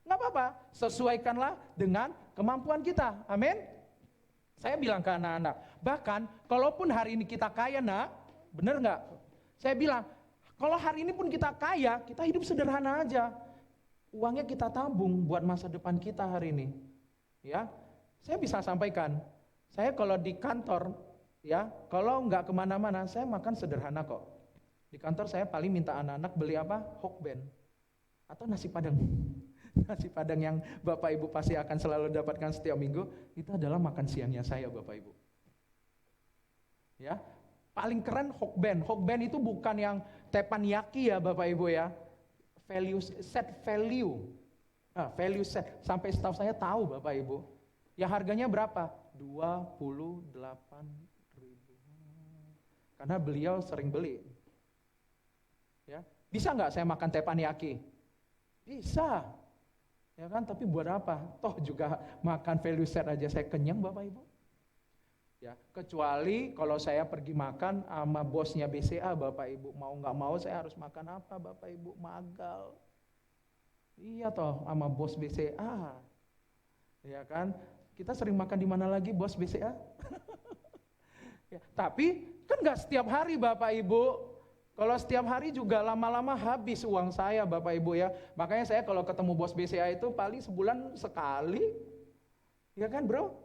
Nggak apa-apa, sesuaikanlah dengan kemampuan kita. Amin. Saya bilang ke anak-anak, bahkan kalaupun hari ini kita kaya nak, bener nggak? Saya bilang, kalau hari ini pun kita kaya, kita hidup sederhana aja. Uangnya kita tabung buat masa depan kita hari ini. Ya, saya bisa sampaikan, saya kalau di kantor, ya, kalau nggak kemana-mana, saya makan sederhana kok. Di kantor saya paling minta anak-anak beli apa? Hokben. Atau nasi Padang. Nasi Padang yang Bapak Ibu pasti akan selalu dapatkan setiap minggu, itu adalah makan siangnya saya Bapak Ibu. Ya, paling keren Hokben. Hokben itu bukan yang teppanyaki ya Bapak Ibu ya. Value set value. Value set. Sampai staff saya tahu Bapak Ibu. Ya harganya berapa? 28.000. Karena beliau sering beli. Ya, bisa nggak saya makan teppanyaki? Bisa. Ya kan, tapi buat apa? Toh juga makan value set aja saya kenyang Bapak Ibu. Ya, kecuali kalau saya pergi makan sama bosnya BCA Bapak Ibu, mau nggak mau saya harus makan apa Bapak Ibu? Magal. Iya toh, sama bos BCA. Ya kan? Kita sering makan di mana lagi bos BCA? Ya, tapi kan nggak setiap hari Bapak Ibu. Kalau setiap hari juga lama-lama habis uang saya Bapak Ibu ya. Makanya saya kalau ketemu bos BCA itu paling sebulan sekali. Ya kan bro?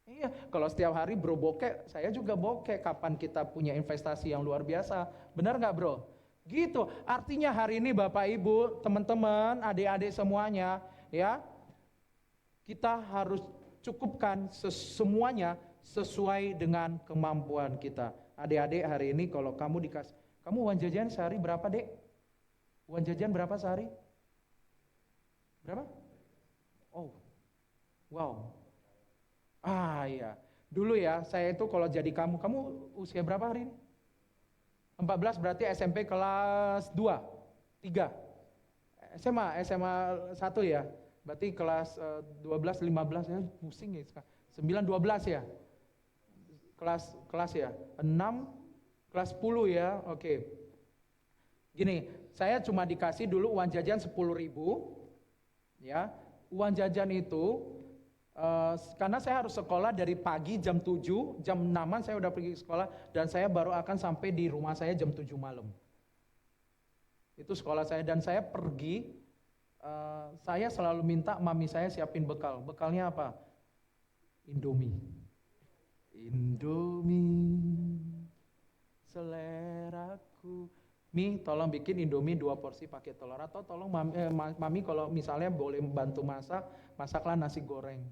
Iya, kalau setiap hari bro bokeh, saya juga bokeh. Kapan kita punya investasi yang luar biasa? Benar nggak bro? Gitu, artinya hari ini Bapak Ibu, teman-teman, adik-adik semuanya, ya, kita harus cukupkan semuanya sesuai dengan kemampuan kita. Adik-adik hari ini kalau kamu dikasih, kamu uang jajan sehari berapa dek? Uang jajan berapa sehari? Berapa? Oh, wow. Iya, dulu ya saya itu kalau jadi kamu usia berapa hari ini? 14 berarti SMP kelas 2, 3, SMA 1 ya, berarti kelas 12, 15 ya, pusing ya, 9, 12 ya, kelas ya, 6, kelas 10 ya, oke. Gini, saya cuma dikasih dulu uang jajan 10.000, ya, uang jajan itu, karena saya harus sekolah dari pagi jam 7, jam 6-an saya udah pergi ke sekolah dan saya baru akan sampai di rumah saya jam 7 malam. Itu sekolah saya dan saya pergi, saya selalu minta mami saya siapin bekal. Bekalnya apa? Indomie. Indomie, seleraku. Mi, tolong bikin Indomie 2 porsi pakai telur atau tolong mami kalau misalnya boleh bantu masak, masaklah nasi goreng.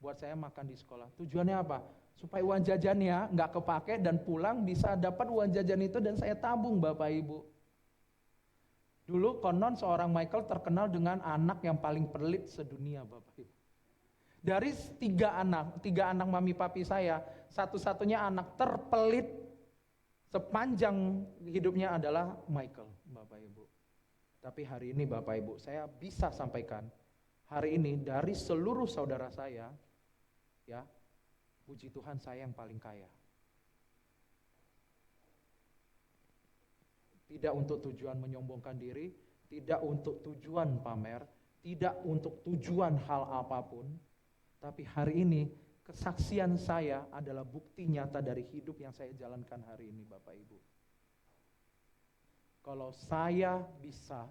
Buat saya makan di sekolah. Tujuannya apa? Supaya uang jajannya nggak kepake dan pulang bisa dapat uang jajan itu dan saya tabung Bapak Ibu. Dulu konon seorang Michael terkenal dengan anak yang paling pelit sedunia Bapak Ibu. Dari 3 anak mami papi saya, satu-satunya anak terpelit sepanjang hidupnya adalah Michael Bapak Ibu. Tapi hari ini Bapak Ibu, saya bisa sampaikan hari ini dari seluruh saudara saya, ya, puji Tuhan saya yang paling kaya. Tidak untuk tujuan menyombongkan diri, tidak untuk tujuan pamer, tidak untuk tujuan hal apapun, tapi hari ini kesaksian saya adalah bukti nyata dari hidup yang saya jalankan hari ini Bapak Ibu. Kalau saya bisa,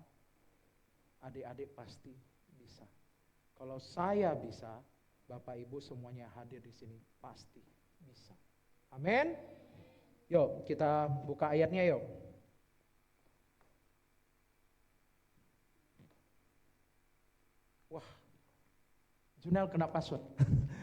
adik-adik pasti bisa. Kalau saya bisa, Bapak Ibu semuanya hadir di sini pasti bisa. Amin. Yuk kita buka ayatnya yuk. Wah, Junel kena password.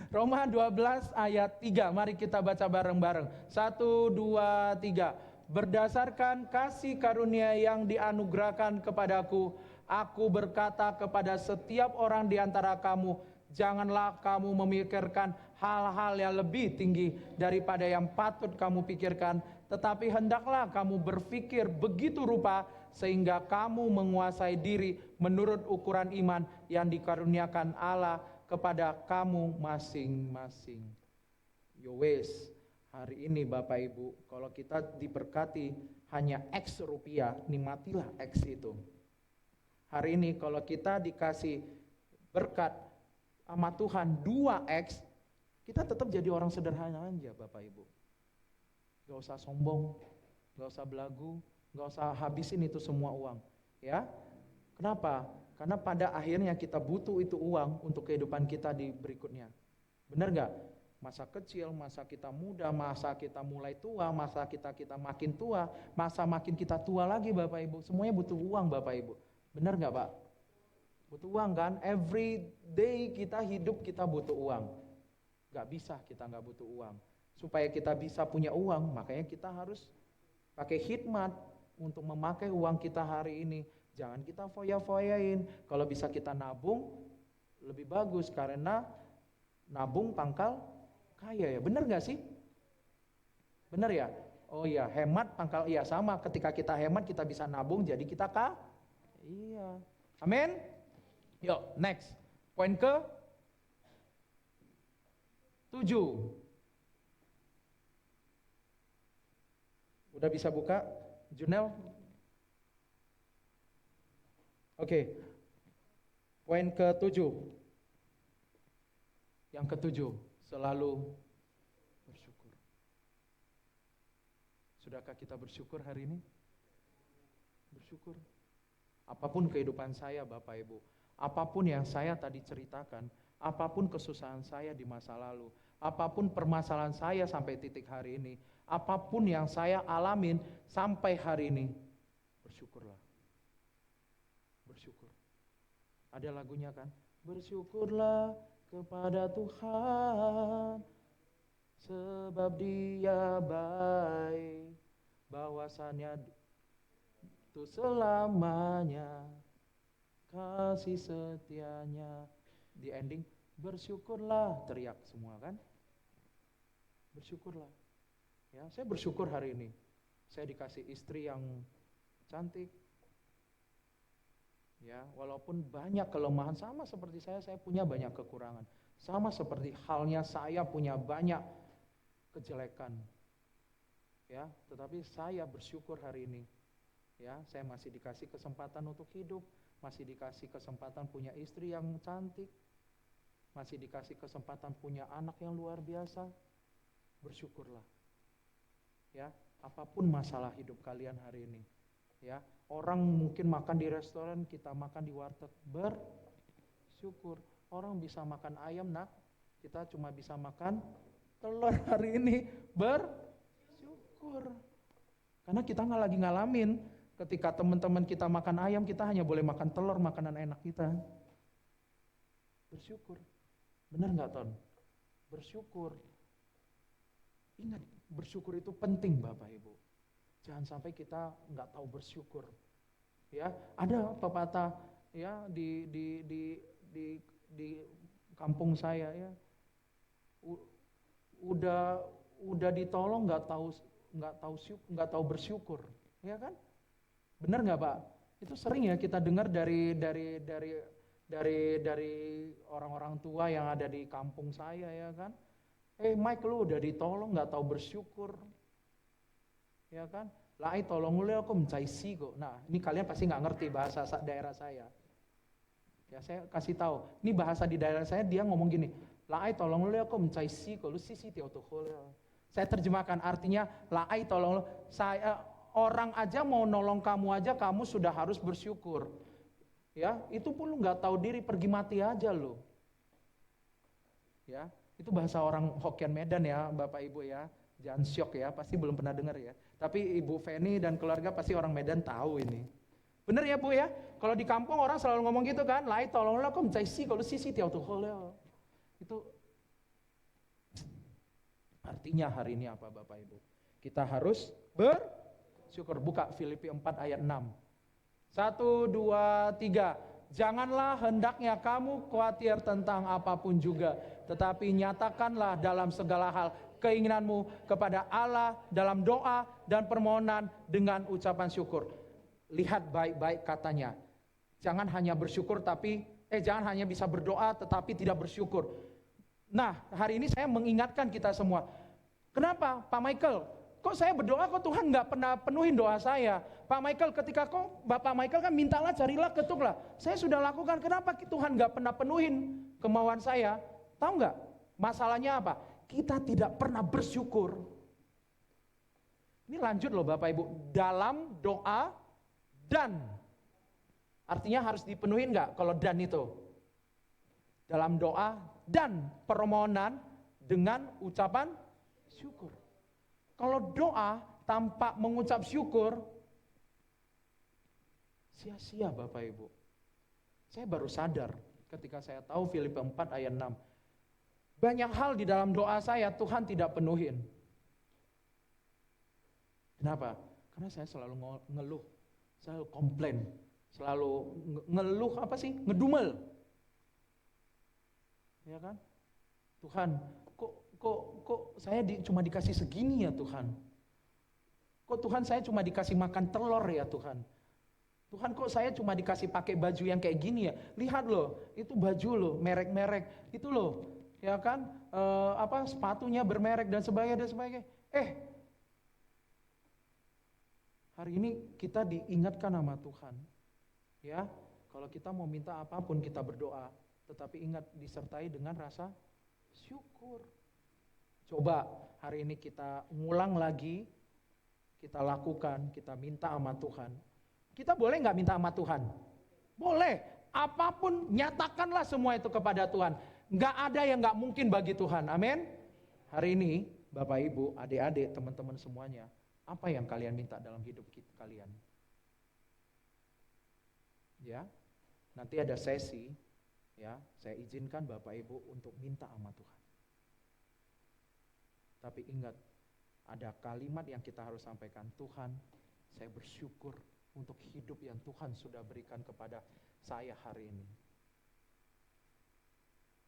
Roma 12 ayat 3, mari kita baca bareng-bareng. 1, 2, 3. Berdasarkan kasih karunia yang dianugerahkan kepadaku, aku berkata kepada setiap orang di antara kamu, janganlah kamu memikirkan hal-hal yang lebih tinggi daripada yang patut kamu pikirkan, tetapi hendaklah kamu berpikir begitu rupa sehingga kamu menguasai diri menurut ukuran iman yang dikaruniakan Allah kepada kamu masing-masing. Yowes, hari ini Bapak Ibu, kalau kita diberkati hanya X rupiah, nikmatilah X itu. Hari ini kalau kita dikasih berkat sama Tuhan 2X, kita tetap jadi orang sederhana aja Bapak Ibu. Gak usah sombong, gak usah belagu, gak usah habisin itu semua uang. Ya, kenapa? Karena pada akhirnya kita butuh itu uang untuk kehidupan kita di berikutnya. Benar gak? Masa kecil, masa kita muda, masa kita mulai tua, masa kita makin tua, masa makin kita tua lagi Bapak Ibu. Semuanya butuh uang Bapak Ibu. Benar gak Pak? Butuh uang kan? Every day kita hidup kita butuh uang. Gak bisa kita gak butuh uang. Supaya kita bisa punya uang, makanya kita harus pakai hikmat untuk memakai uang kita hari ini. Jangan kita foya-foyain. Kalau bisa kita nabung, lebih bagus. Karena nabung pangkal kaya ya. Bener gak sih? Bener ya? Oh iya, hemat pangkal, iya sama. Ketika kita hemat, kita bisa nabung, jadi kita iya. Amin? Yuk, next. Poin ke 7. Udah bisa buka? Junel? Oke. Poin ke-7. Yang ke-7, selalu bersyukur. Sudahkah kita bersyukur hari ini? Bersyukur. Apapun kehidupan saya, Bapak Ibu, apapun yang saya tadi ceritakan, apapun kesusahan saya di masa lalu, apapun permasalahan saya sampai titik hari ini, apapun yang saya alamin sampai hari ini, bersyukurlah. Bersyukur. Ada lagunya kan? Bersyukurlah kepada Tuhan, sebab Dia baik, bahwasannya itu selamanya, kasih setianya. Di ending, bersyukurlah, teriak semua kan? Bersyukurlah. Ya, saya bersyukur hari ini. Saya dikasih istri yang cantik. Ya, walaupun banyak kelemahan, sama seperti saya punya banyak kekurangan. Sama seperti halnya saya punya banyak kejelekan. Ya, tetapi saya bersyukur hari ini. Ya, saya masih dikasih kesempatan untuk hidup, masih dikasih kesempatan punya istri yang cantik, masih dikasih kesempatan punya anak yang luar biasa. Bersyukurlah. Ya, apapun masalah hidup kalian hari ini, ya, orang mungkin makan di restoran, kita makan di warteg, bersyukur. Orang bisa makan ayam, nak, kita cuma bisa makan telur hari ini, bersyukur. Karena kita nggak lagi ngalamin ketika teman-teman kita makan ayam, kita hanya boleh makan telur, makanan enak kita. Bersyukur. Benar nggak, Ton? Bersyukur. Ingat, bersyukur itu penting, Bapak Ibu. Jangan sampai kita nggak tahu bersyukur. Ya, ada pepatah ya di kampung saya ya. Udah ditolong nggak tahu bersyukur, ya kan? Benar nggak, Pak? Itu sering ya kita dengar dari orang-orang tua yang ada di kampung saya, ya kan? Mike, lu udah ditolong nggak tahu bersyukur, ya kan? Lai tolong lu aku mencai kok. Nah, ini kalian pasti nggak ngerti bahasa daerah saya. Ya, saya kasih tahu. Ini bahasa di daerah saya, dia ngomong gini. Lai tolong lu aku mencai kok. Lu sisi tiao tuh. Saya terjemahkan artinya, lai tolong lu. Orang aja mau nolong kamu aja, kamu sudah harus bersyukur. Ya, itu pun lu nggak tahu diri, pergi mati aja lu. Ya. Itu bahasa orang Hokkien Medan ya, Bapak Ibu ya. Jangan syok ya, pasti belum pernah dengar ya. Tapi Ibu Feni dan keluarga pasti orang Medan tahu ini. Bener ya Bu ya? Kalau di kampung orang selalu ngomong gitu kan, lai tolong lo, kok mencai kalau sisi tiao tuh holeo. Itu artinya hari ini apa Bapak Ibu? Kita harus bersyukur. Buka Filipi 4 ayat 6. 1, 2, 3. Janganlah hendaknya kamu khawatir tentang apapun juga, tetapi nyatakanlah dalam segala hal keinginanmu kepada Allah dalam doa dan permohonan dengan ucapan syukur. Lihat baik-baik katanya. Jangan hanya bersyukur jangan hanya bisa berdoa tetapi tidak bersyukur. Nah, hari ini saya mengingatkan kita semua. Kenapa, Pak Michael? Kok saya berdoa kok Tuhan nggak pernah penuhin doa saya? Pak Michael, ketika Bapak Michael kan mintalah, carilah, ketuklah. Saya sudah lakukan, kenapa Tuhan nggak pernah penuhin kemauan saya? Tahu nggak? Masalahnya apa? Kita tidak pernah bersyukur. Ini lanjut loh Bapak Ibu. Dalam doa dan. Artinya harus dipenuhin nggak kalau dan itu? Dalam doa dan permohonan dengan ucapan syukur. Kalau doa tanpa mengucap syukur, sia-sia Bapak Ibu. Saya baru sadar ketika saya tahu Filipi 4 ayat 6. Banyak hal di dalam doa saya Tuhan tidak penuhin. Kenapa? Karena saya selalu ngeluh, selalu komplain, selalu ngeluh apa sih? Ngedumel. Ya kan? Tuhan, kok saya cuma dikasih segini ya Tuhan? Kok Tuhan saya cuma dikasih makan telur ya Tuhan? Tuhan kok saya cuma dikasih pakai baju yang kayak gini ya? Lihat loh, itu baju loh, merek-merek, itu loh, ya kan? Sepatunya bermerek dan sebagainya. Hari ini kita diingatkan sama Tuhan, ya. Kalau kita mau minta apapun kita berdoa, tetapi ingat disertai dengan rasa syukur. Coba hari ini kita ngulang lagi, kita lakukan, kita minta sama Tuhan. Kita boleh nggak minta sama Tuhan? Boleh. Apapun nyatakanlah semua itu kepada Tuhan. Nggak ada yang nggak mungkin bagi Tuhan. Amin. Hari ini Bapak Ibu, adik-adik, teman-teman semuanya, apa yang kalian minta dalam hidup kalian? Ya, nanti ada sesi, ya, saya izinkan Bapak Ibu untuk minta sama Tuhan. Tapi ingat, ada kalimat yang kita harus sampaikan. Tuhan, saya bersyukur untuk hidup yang Tuhan sudah berikan kepada saya hari ini.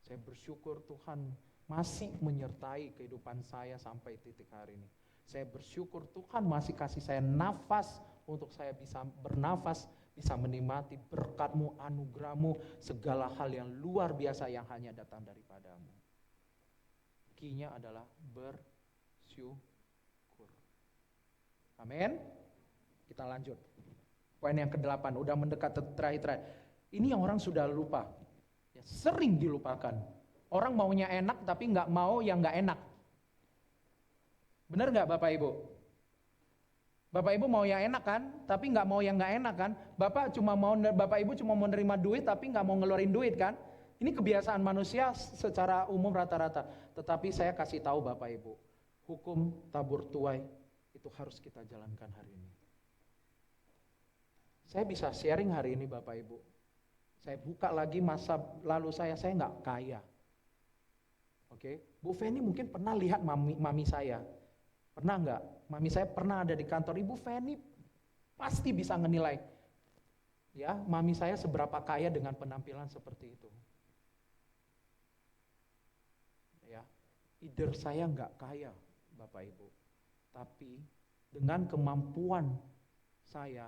Saya bersyukur Tuhan masih menyertai kehidupan saya sampai titik hari ini. Saya bersyukur Tuhan masih kasih saya nafas untuk saya bisa bernafas, bisa menikmati berkat-Mu, anugerah-Mu, segala hal yang luar biasa yang hanya datang daripada-Mu. Kinya adalah bersyukur. Amin. Kita lanjut. Poin yang ke-8, udah mendekat terakhir. Ini yang orang sudah lupa. Ya, sering dilupakan. Orang maunya enak tapi nggak mau yang nggak enak. Benar nggak Bapak Ibu? Bapak Ibu mau yang enak kan, tapi nggak mau yang nggak enak kan? Bapak Ibu cuma mau nerima duit tapi nggak mau ngeluarin duit kan? Ini kebiasaan manusia secara umum rata-rata. Tetapi saya kasih tahu Bapak Ibu, hukum tabur tuai itu harus kita jalankan hari ini. Saya bisa sharing hari ini Bapak Ibu. Saya buka lagi masa lalu saya nggak kaya. Oke, Bu Feni mungkin pernah lihat mami saya. Pernah nggak? Mami saya pernah ada di kantor. Ibu Feni pasti bisa ngenilai. Ya, mami saya seberapa kaya dengan penampilan seperti itu. Ya, either saya nggak kaya, Bapak Ibu. Tapi dengan kemampuan saya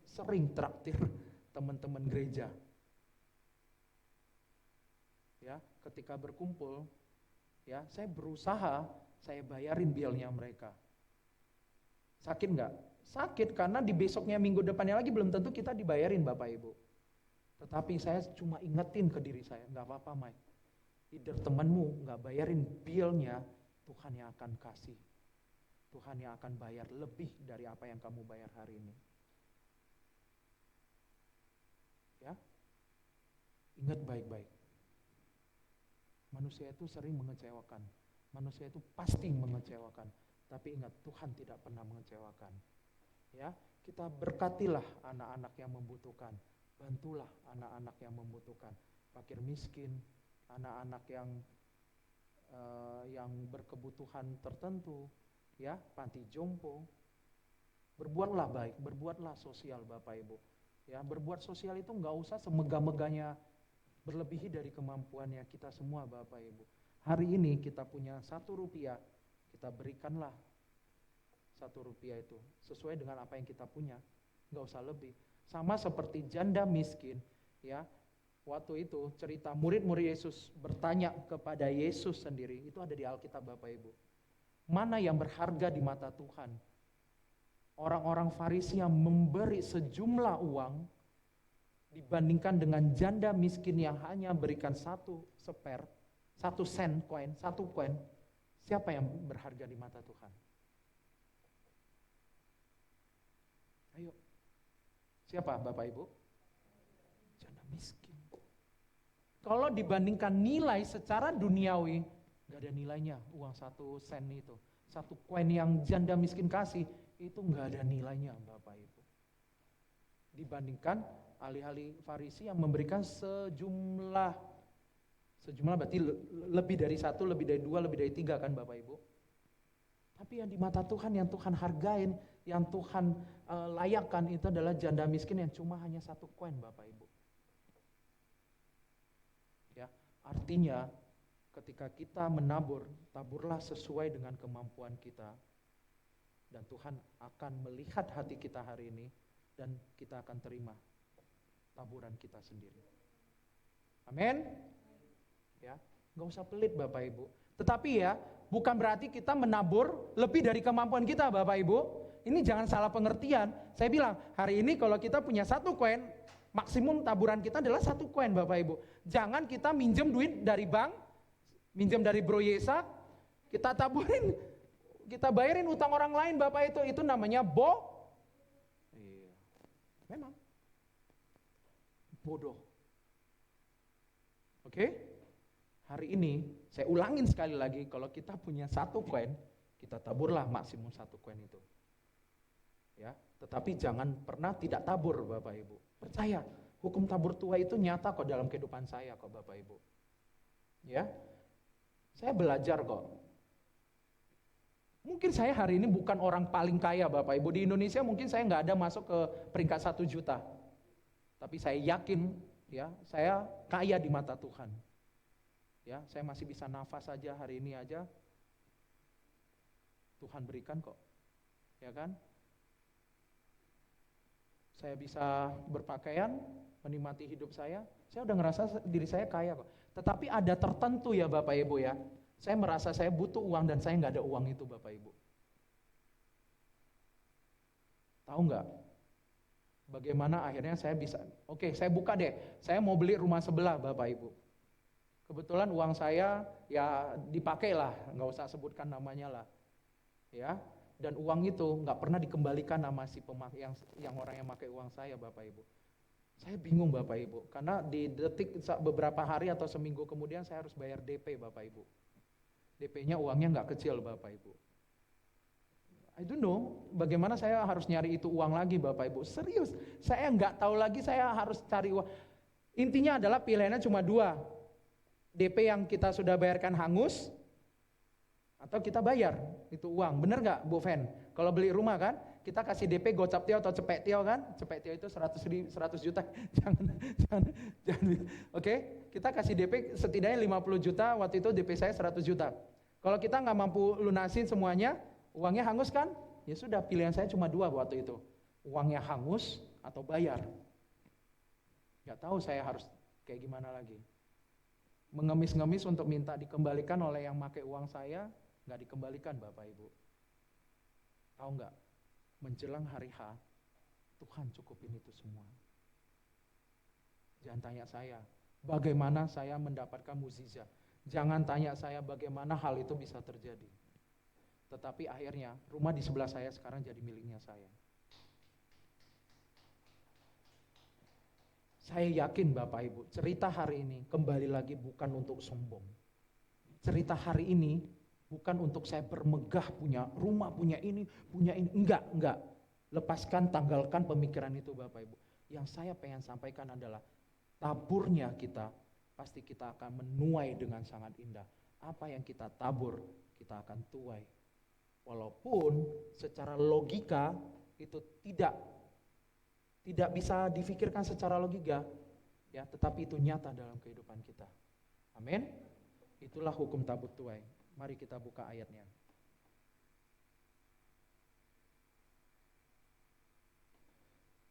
sering traktir teman-teman gereja. Ya, ketika berkumpul, ya, saya berusaha saya bayarin bilnya mereka. Sakit nggak? Sakit karena di besoknya minggu depannya lagi belum tentu kita dibayarin Bapak Ibu. Tetapi saya cuma ingetin ke diri saya, nggak apa-apa Mike. Either temanmu nggak bayarin bilnya, Tuhan yang akan kasih. Tuhan yang akan bayar lebih dari apa yang kamu bayar hari ini. Ya, ingat baik-baik. Manusia itu sering mengecewakan. Manusia itu pasti mengecewakan. Tapi ingat, Tuhan tidak pernah mengecewakan. Ya, kita berkatilah anak-anak yang membutuhkan. Bantulah anak-anak yang membutuhkan. Fakir miskin, anak-anak yang berkebutuhan tertentu, ya, panti jompo. Berbuatlah baik, berbuatlah sosial Bapak Ibu. Ya, berbuat sosial itu nggak usah semegah-megahnya berlebihi dari kemampuannya kita semua Bapak Ibu. Hari ini kita punya 1 rupiah, kita berikanlah 1 rupiah itu sesuai dengan apa yang kita punya, nggak usah lebih. Sama seperti janda miskin, ya. Waktu itu cerita murid-murid Yesus bertanya kepada Yesus sendiri, itu ada di Alkitab Bapak Ibu. Mana yang berharga di mata Tuhan? Orang-orang Farisi yang memberi sejumlah uang dibandingkan dengan janda miskin yang hanya berikan 1 sen koin, 1 koin. Siapa yang berharga di mata Tuhan? Ayo. Siapa Bapak Ibu? Janda miskin. Kalau dibandingkan nilai secara duniawi, gak ada nilainya uang 1 sen itu. 1 koin yang janda miskin kasih, itu gak ada nilainya Bapak Ibu. Dibandingkan ahli-ahli Farisi yang memberikan sejumlah berarti lebih dari 1, lebih dari 2, lebih dari 3 kan Bapak Ibu. Tapi yang di mata Tuhan, yang Tuhan hargain, yang Tuhan layakkan itu adalah janda miskin yang cuma hanya 1 koin Bapak Ibu. Ya, artinya ketika kita menabur, taburlah sesuai dengan kemampuan kita. Dan Tuhan akan melihat hati kita hari ini dan kita akan terima taburan kita sendiri. Amin. Ya, nggak usah pelit Bapak Ibu. Tetapi ya, bukan berarti kita menabur lebih dari kemampuan kita Bapak Ibu. Ini jangan salah pengertian. Saya bilang, hari ini kalau kita punya 1 koin, maksimum taburan kita adalah 1 koin Bapak Ibu. Jangan kita minjem duit dari bank, minjem dari Bro Yesa, kita taburin, kita bayarin utang orang lain Bapak itu namanya iya. Memang bodoh. Oke? Hari ini saya ulangin sekali lagi, kalau kita punya 1 koin, kita taburlah maksimum 1 koin itu. Ya, tetapi jangan pernah tidak tabur Bapak Ibu. Percaya, hukum tabur tuai itu nyata kok dalam kehidupan saya kok Bapak Ibu. Ya, saya belajar kok. Mungkin saya hari ini bukan orang paling kaya Bapak Ibu. Di Indonesia mungkin saya nggak ada masuk ke peringkat 1 juta. Tapi saya yakin ya, saya kaya di mata Tuhan. Ya, saya masih bisa nafas saja hari ini aja. Tuhan berikan kok. Ya kan? Saya bisa berpakaian, menikmati hidup saya udah ngerasa diri saya kaya kok. Tetapi ada tertentu ya Bapak Ibu ya. Saya merasa saya butuh uang dan saya nggak ada uang itu Bapak Ibu. Tahu nggak? Bagaimana akhirnya saya bisa, oke saya buka deh, saya mau beli rumah sebelah Bapak Ibu. Kebetulan uang saya ya dipakai lah, nggak usah sebutkan namanya lah, ya. Dan uang itu nggak pernah dikembalikan sama si yang orang yang pakai uang saya Bapak Ibu. Saya bingung Bapak Ibu, karena di detik beberapa hari atau seminggu kemudian saya harus bayar DP Bapak Ibu. DP-nya uangnya nggak kecil Bapak Ibu. I don't know bagaimana saya harus nyari itu uang lagi Bapak Ibu. Serius, saya nggak tahu lagi saya harus cari uang. Intinya adalah pilihannya cuma 2. DP yang kita sudah bayarkan hangus, atau kita bayar itu uang. Bener nggak Bu Fen? Kalau beli rumah kan, kita kasih DP gocap tio atau cepet tio kan? Cepet tio itu 100 juta. jangan. Oke, kita kasih DP setidaknya 50 juta, waktu itu DP saya 100 juta. Kalau kita nggak mampu lunasin semuanya, uangnya hangus kan? Ya sudah, pilihan saya cuma 2 waktu itu. Uangnya hangus atau bayar. Nggak tahu saya harus kayak gimana lagi. Mengemis-ngemis untuk minta dikembalikan oleh yang pakai uang saya, nggak dikembalikan Bapak Ibu. Tahu nggak? Menjelang hari H, Tuhan cukupin itu semua. Jangan tanya saya, bagaimana saya mendapatkan mukjizat. Jangan tanya saya bagaimana hal itu bisa terjadi. Tetapi akhirnya rumah di sebelah saya sekarang jadi miliknya saya. Saya yakin Bapak Ibu, cerita hari ini kembali lagi bukan untuk sombong. Cerita hari ini bukan untuk saya bermegah punya rumah, punya ini. Enggak. Lepaskan, tanggalkan pemikiran itu Bapak Ibu. Yang saya pengen sampaikan adalah taburnya kita, pasti kita akan menuai dengan sangat indah. Apa yang kita tabur, kita akan tuai. Walaupun secara logika itu tidak bisa difikirkan secara logika, ya, tetapi itu nyata dalam kehidupan kita. Amin. Itulah hukum tabur tuai. Mari kita buka ayatnya.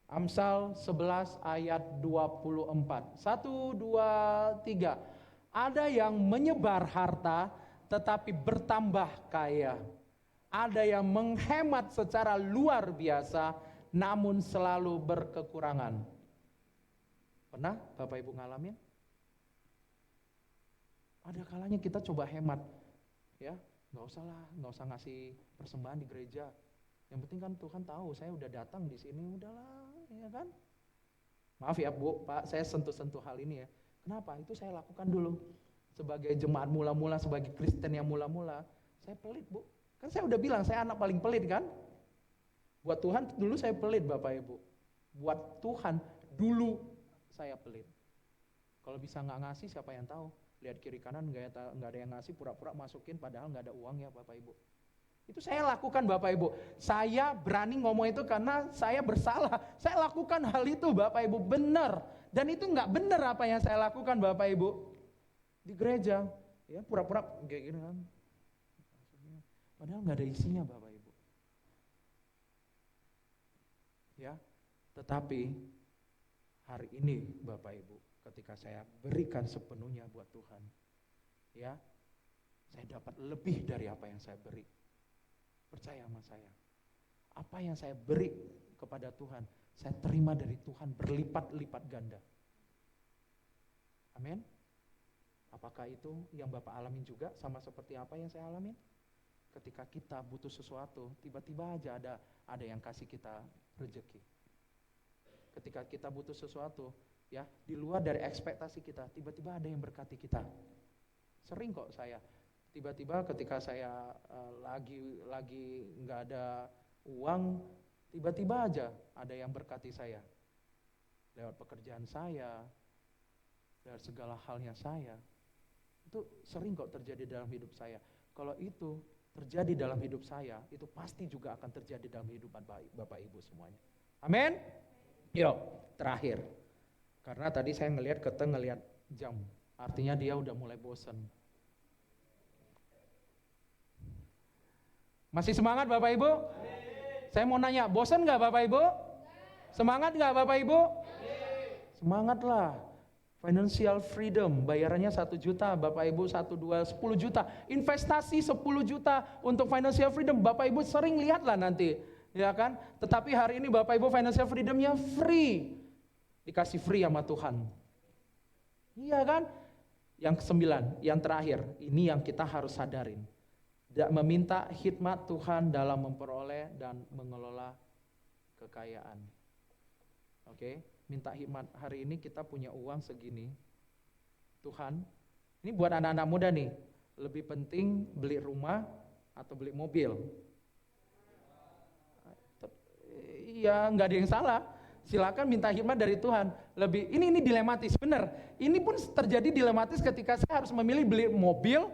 Amsal 11 ayat 24. 1, 2, 3. Ada yang menyebar harta tetapi bertambah kaya. Ada yang menghemat secara luar biasa namun selalu berkekurangan. Pernah Bapak Ibu ngalamin? Ada kalanya kita coba hemat, ya, nggak usah ngasih persembahan di gereja. Yang penting kan Tuhan tahu saya udah datang di sini, udahlah, ya kan? Maaf ya Bu, Pak, saya sentuh-sentuh hal ini ya. Kenapa? Itu saya lakukan dulu sebagai jemaat mula-mula, sebagai Kristen yang mula-mula. Saya pelit Bu, kan saya udah bilang saya anak paling pelit kan? Buat Tuhan dulu saya pelit Bapak Ibu. Buat Tuhan dulu saya pelit. Kalau bisa nggak ngasih, siapa yang tahu? Lihat kiri kanan nggak ada yang ngasih, pura-pura masukin padahal nggak ada uang ya Bapak Ibu. Itu saya lakukan Bapak Ibu. Saya berani ngomong itu karena saya bersalah. Saya lakukan hal itu Bapak Ibu, benar. Dan itu nggak benar apa yang saya lakukan Bapak Ibu. Di gereja, ya pura-pura kayak gini kan. Padahal nggak ada isinya Bapak Ibu. Ya, tetapi hari ini Bapak Ibu, ketika saya berikan sepenuhnya buat Tuhan, ya, saya dapat lebih dari apa yang saya beri. Percaya sama saya. Apa yang saya beri kepada Tuhan, saya terima dari Tuhan berlipat-lipat ganda. Amin. Apakah itu yang Bapak alamin juga sama seperti apa yang saya alamin? Ketika kita butuh sesuatu, tiba-tiba aja ada yang kasih kita rezeki. Ketika kita butuh sesuatu, ya, di luar dari ekspektasi kita, tiba-tiba ada yang berkati kita. Sering kok saya, tiba-tiba ketika saya lagi nggak ada uang, tiba-tiba aja ada yang berkati saya. Lewat pekerjaan saya, lewat segala halnya saya. Itu sering kok terjadi dalam hidup saya. Kalau itu terjadi dalam hidup saya, itu pasti juga akan terjadi dalam hidup Bapak Ibu semuanya. Amin. Yuk, terakhir. Karena tadi saya ngelihat jam, artinya dia udah mulai bosan. Masih semangat Bapak Ibu? Saya mau nanya, bosan nggak Bapak Ibu? Semangat nggak Bapak Ibu? Semangatlah. Financial freedom, bayarannya 1 juta, Bapak Ibu 1, 2, 10 juta. Investasi 10 juta untuk financial freedom, Bapak Ibu sering lihatlah nanti, ya kan? Tetapi hari ini Bapak Ibu financial freedomnya free, dikasih free sama Tuhan. Iya kan? Yang ke-9, yang terakhir, ini yang kita harus sadarin. Meminta hikmat Tuhan dalam memperoleh dan mengelola kekayaan. Oke, minta hikmat. Hari ini kita punya uang segini. Tuhan, ini buat anak-anak muda nih, lebih penting beli rumah atau beli mobil? Iya, nggak ada yang salah. Silakan minta hikmat dari Tuhan. Ini dilematis, benar. Ini pun terjadi dilematis ketika saya harus memilih beli mobil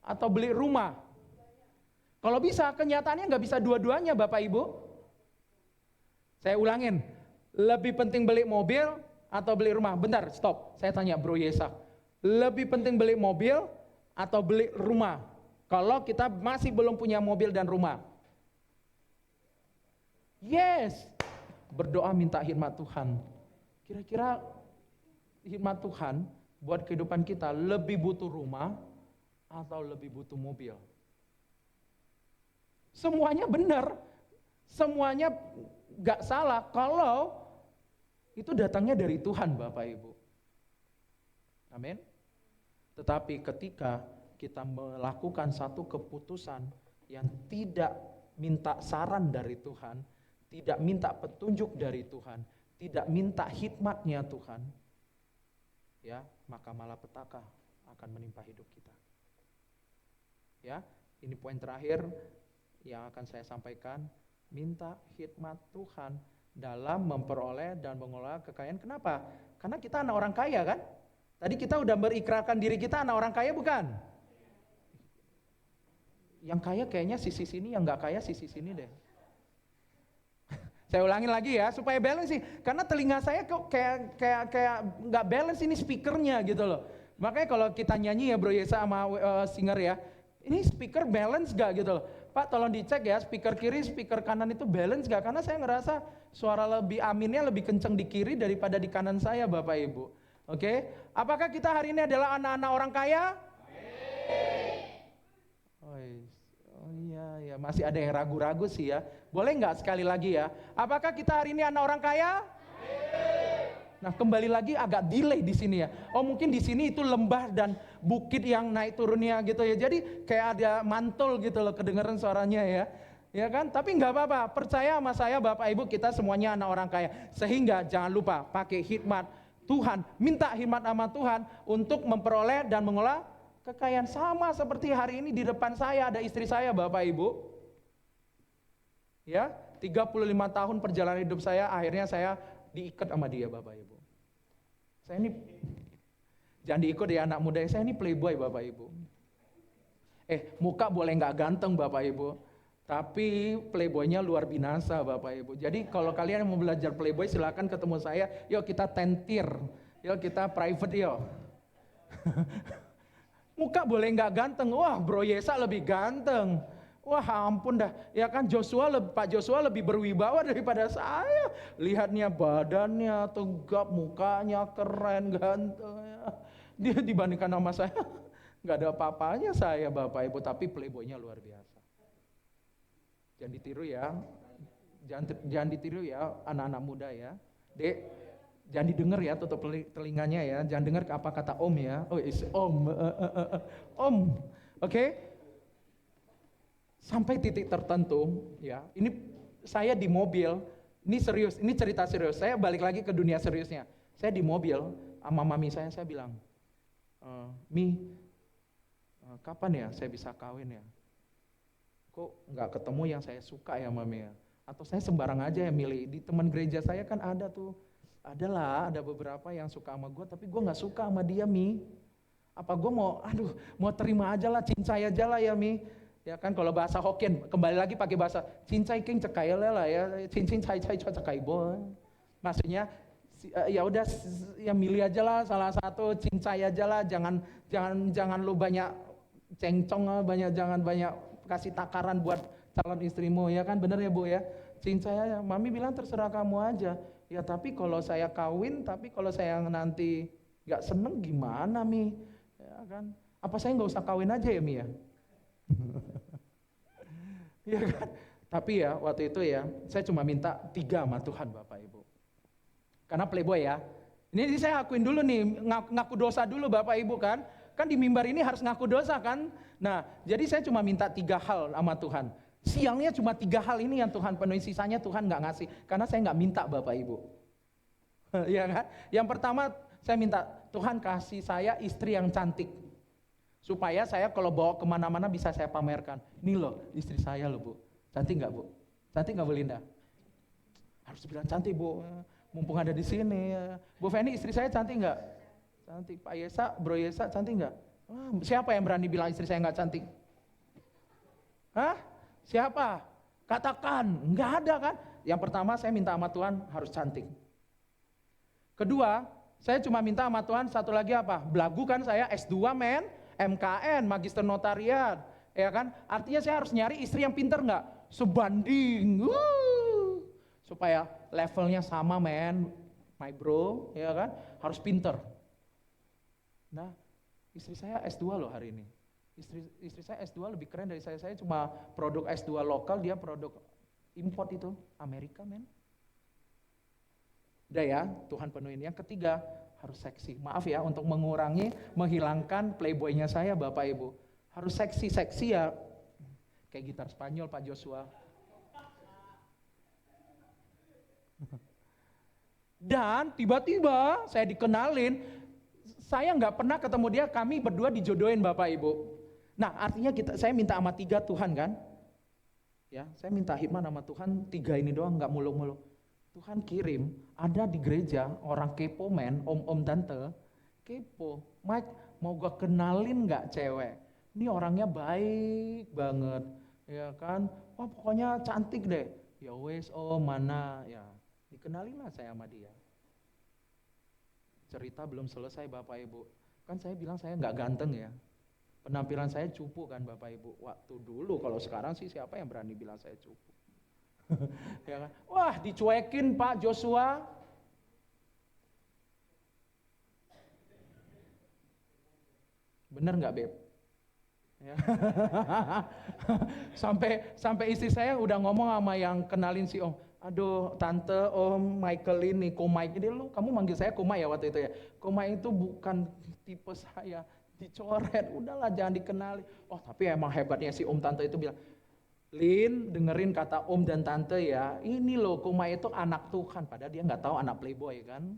atau beli rumah. Kalau bisa, kenyataannya nggak bisa dua-duanya Bapak Ibu. Saya ulangin, lebih penting beli mobil atau beli rumah? Bentar, stop. Saya tanya Bro Yesa, lebih penting beli mobil atau beli rumah? Kalau kita masih belum punya mobil dan rumah. Yes, berdoa minta hikmat Tuhan. Kira-kira hikmat Tuhan buat kehidupan kita lebih butuh rumah atau lebih butuh mobil? Semuanya benar, semuanya gak salah kalau itu datangnya dari Tuhan Bapak Ibu. Amin. Tetapi ketika kita melakukan satu keputusan yang tidak minta saran dari Tuhan, tidak minta petunjuk dari Tuhan, tidak minta hikmatnya Tuhan, ya, maka malapetaka akan menimpa hidup kita. Ya, ini poin terakhir yang akan saya sampaikan, minta hikmat Tuhan dalam memperoleh dan mengelola kekayaan. Kenapa? Karena kita anak orang kaya kan? Tadi kita udah berikrarkan diri kita anak orang kaya bukan? Yang kaya kayaknya sisi sini, yang nggak kaya sisi sini deh. Saya ulangin lagi ya, supaya balance sih. Karena telinga saya kok kayak nggak balance ini speakernya gitu loh. Makanya kalau kita nyanyi ya Bro Yesa sama singer ya, ini speaker balance gak gitu loh. Pak tolong dicek ya, speaker kiri, speaker kanan itu balance gak? Karena saya ngerasa suara aminnya lebih kenceng di kiri daripada di kanan saya Bapak Ibu. Oke, apakah kita hari ini adalah anak-anak orang kaya? Oh iya, masih ada yang ragu-ragu sih ya. Boleh nggak sekali lagi ya? Apakah kita hari ini anak orang kaya? Nah, kembali lagi agak delay di sini ya. Oh, mungkin di sini itu lembah dan bukit yang naik turunnya gitu ya. Jadi kayak ada mantul gitu loh, kedengeran suaranya ya. Ya kan? Tapi nggak apa-apa. Percaya sama saya Bapak Ibu, kita semuanya anak orang kaya. Sehingga jangan lupa pakai hikmat Tuhan, minta hikmat sama Tuhan untuk memperoleh dan mengelola kekayaan. Sama seperti hari ini di depan saya ada istri saya Bapak Ibu. Ya, 35 tahun perjalanan hidup saya, akhirnya saya diikat sama dia Bapak Ibu. Saya ini, jangan diikut ya anak muda, saya ini playboy Bapak Ibu. Muka boleh nggak ganteng Bapak Ibu, tapi playboynya luar binasa Bapak Ibu. Jadi kalau kalian mau belajar playboy silakan ketemu saya, yuk kita tentir, yuk kita private yuk. Muka boleh nggak ganteng, wah Bro Yesa lebih ganteng. Wah ampun dah, ya kan Pak Joshua lebih berwibawa daripada saya. Lihatnya badannya tegap, mukanya keren, ganteng. Dia dibandingkan sama saya, nggak ada apa-apanya saya Bapak Ibu, tapi playboynya luar biasa. Jangan ditiru ya, jangan ditiru ya anak-anak muda ya. Dek, jangan didengar ya, tutup telinganya ya, jangan dengar apa kata om ya. Oh om, oke? Sampai titik tertentu ya, ini saya di mobil, ini serius, ini cerita serius, saya balik lagi ke dunia seriusnya. Saya di mobil sama mami saya bilang, Mi, kapan ya saya bisa kawin ya? Kok nggak ketemu yang saya suka ya mami ya? Atau saya sembarang aja ya milih, di teman gereja saya kan ada tuh, ada beberapa yang suka sama gue, tapi gue nggak suka sama dia Mi. Apa gue mau terima aja lah, cincai aja lah ya Mi. Ya kan kalau bahasa Hokkien, kembali lagi pakai bahasa cincai king cekai lah ya, cincin cai cekai boy. Maksudnya ya udah ya milih aja lah salah satu, cincai aja lah, jangan lu banyak cengcong, jangan banyak kasih takaran buat calon istrimu ya kan, bener ya Bu ya. Cincai aja. Mami bilang terserah kamu aja. Ya tapi kalau saya kawin, tapi kalau saya nanti nggak seneng gimana Mi? Ya kan? Apa saya nggak usah kawin aja ya Mi ya? Ya kan? Tapi ya waktu itu ya saya cuma minta 3 sama Tuhan Bapak Ibu. Karena playboy ya. Ini saya akuin dulu nih, ngaku dosa dulu Bapak Ibu kan. Kan di mimbar ini harus ngaku dosa kan. Nah jadi saya cuma minta 3 hal sama Tuhan. Siangnya cuma 3 hal ini yang Tuhan penuhi, sisanya Tuhan gak ngasih. Karena saya gak minta Bapak Ibu. Ya kan? Yang pertama saya minta Tuhan kasih saya istri yang cantik. Supaya saya kalau bawa kemana-mana bisa saya pamerkan. Ini loh istri saya loh Bu. Cantik gak Bu? Cantik gak Bu Linda? Harus bilang cantik Bu. Mumpung ada di sini. Bu Feni istri saya cantik gak? Cantik. Pak Yesa, Bro Yesa cantik gak? Siapa yang berani bilang istri saya gak cantik? Hah? Siapa? Katakan. Nggak ada kan? Yang pertama saya minta sama Tuhan harus cantik. Kedua, saya cuma minta sama Tuhan satu lagi apa? Belagu kan saya S2 men. MKN, Magister Notariat, ya kan? Artinya saya harus nyari istri yang pinter nggak? Sebanding, supaya levelnya sama men, my bro, ya kan? Harus pinter. Nah, istri saya S2 loh hari ini. Istri saya S2 lebih keren dari saya. Saya cuma produk S2 lokal, dia produk import itu, Amerika men. Udah ya, Tuhan penuhin. Yang ketiga, harus seksi. Maaf ya untuk menghilangkan playboynya saya Bapak Ibu. Harus seksi ya. Kayak gitar Spanyol Pak Joshua. Dan tiba-tiba saya dikenalin, saya nggak pernah ketemu dia, kami berdua dijodohin Bapak Ibu. Nah artinya saya minta sama 3 Tuhan kan. Ya, saya minta hikmah sama Tuhan 3 ini doang, nggak muluk-muluk. Tuhan kirim, ada di gereja orang kepo men, om-om tante, kepo. Mike, mau gue kenalin gak cewek? Ini orangnya baik banget, ya kan? Wah pokoknya cantik deh. Ya wes, mana? Ya, dikenalin lah saya sama dia. Cerita belum selesai Bapak Ibu. Kan saya bilang saya gak ganteng ya. Penampilan saya cupu kan Bapak Ibu. Waktu dulu, kalau sekarang sih siapa yang berani bilang saya cupu? Ya kan? Wah dicuekin Pak Joshua. Bener nggak Beb? Ya. sampai istri saya udah ngomong sama yang kenalin si Om. Aduh tante Om Michael ini, Komai. Jadi kamu manggil saya Komai ya waktu itu ya. Komai itu bukan tipe saya, dicoret. Udahlah jangan dikenali. Oh tapi emang hebatnya si Om tante itu bilang, Lin, dengerin kata om dan tante ya, ini loh Komai itu anak Tuhan, padahal dia nggak tahu anak playboy kan.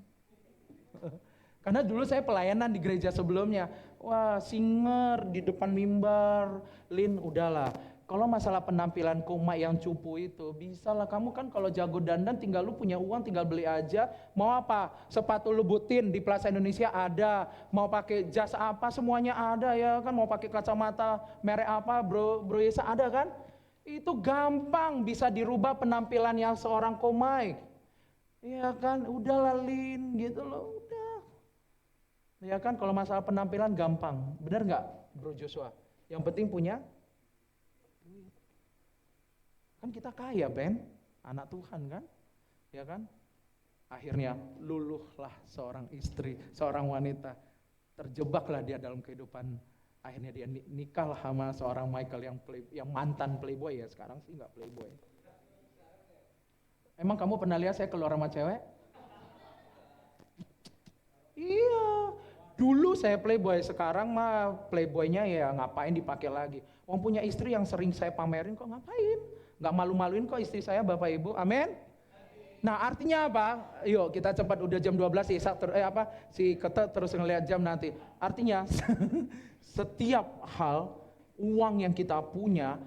Karena dulu saya pelayanan di gereja sebelumnya, wah singer di depan mimbar, Lin udahlah, Kalau masalah penampilan koma yang cupu itu, bisa lah kamu kan kalau jago dandan tinggal lu punya uang tinggal beli aja. Mau apa? Sepatu lu butin di Plaza Indonesia ada. Mau pakai jas apa semuanya ada ya kan. Mau pakai kacamata merek apa bro Yesa ada kan. Itu gampang bisa dirubah penampilan yang seorang komai. Iya kan, udah lalin gitu loh, udah. Ya kan kalau masalah penampilan gampang. Benar nggak Bro Joshua? Yang penting punya duit. Kan kita kaya Ben, anak Tuhan kan, ya kan? Akhirnya luluhlah seorang istri, seorang wanita, terjebaklah dia dalam kehidupan. Akhirnya dia nikahlah sama seorang Michael yang mantan playboy ya, sekarang sih nggak playboy. Emang kamu pernah lihat saya keluar sama cewek? Iya, dulu saya playboy, sekarang mah playboynya ya ngapain dipakai lagi. Wong punya istri yang sering saya pamerin kok ngapain? Nggak malu-maluin kok istri saya Bapak Ibu, amin. Nah artinya apa? Yuk kita cepat, udah jam 12 si Kete terus ngeliat jam nanti. Artinya setiap hal uang yang kita punya,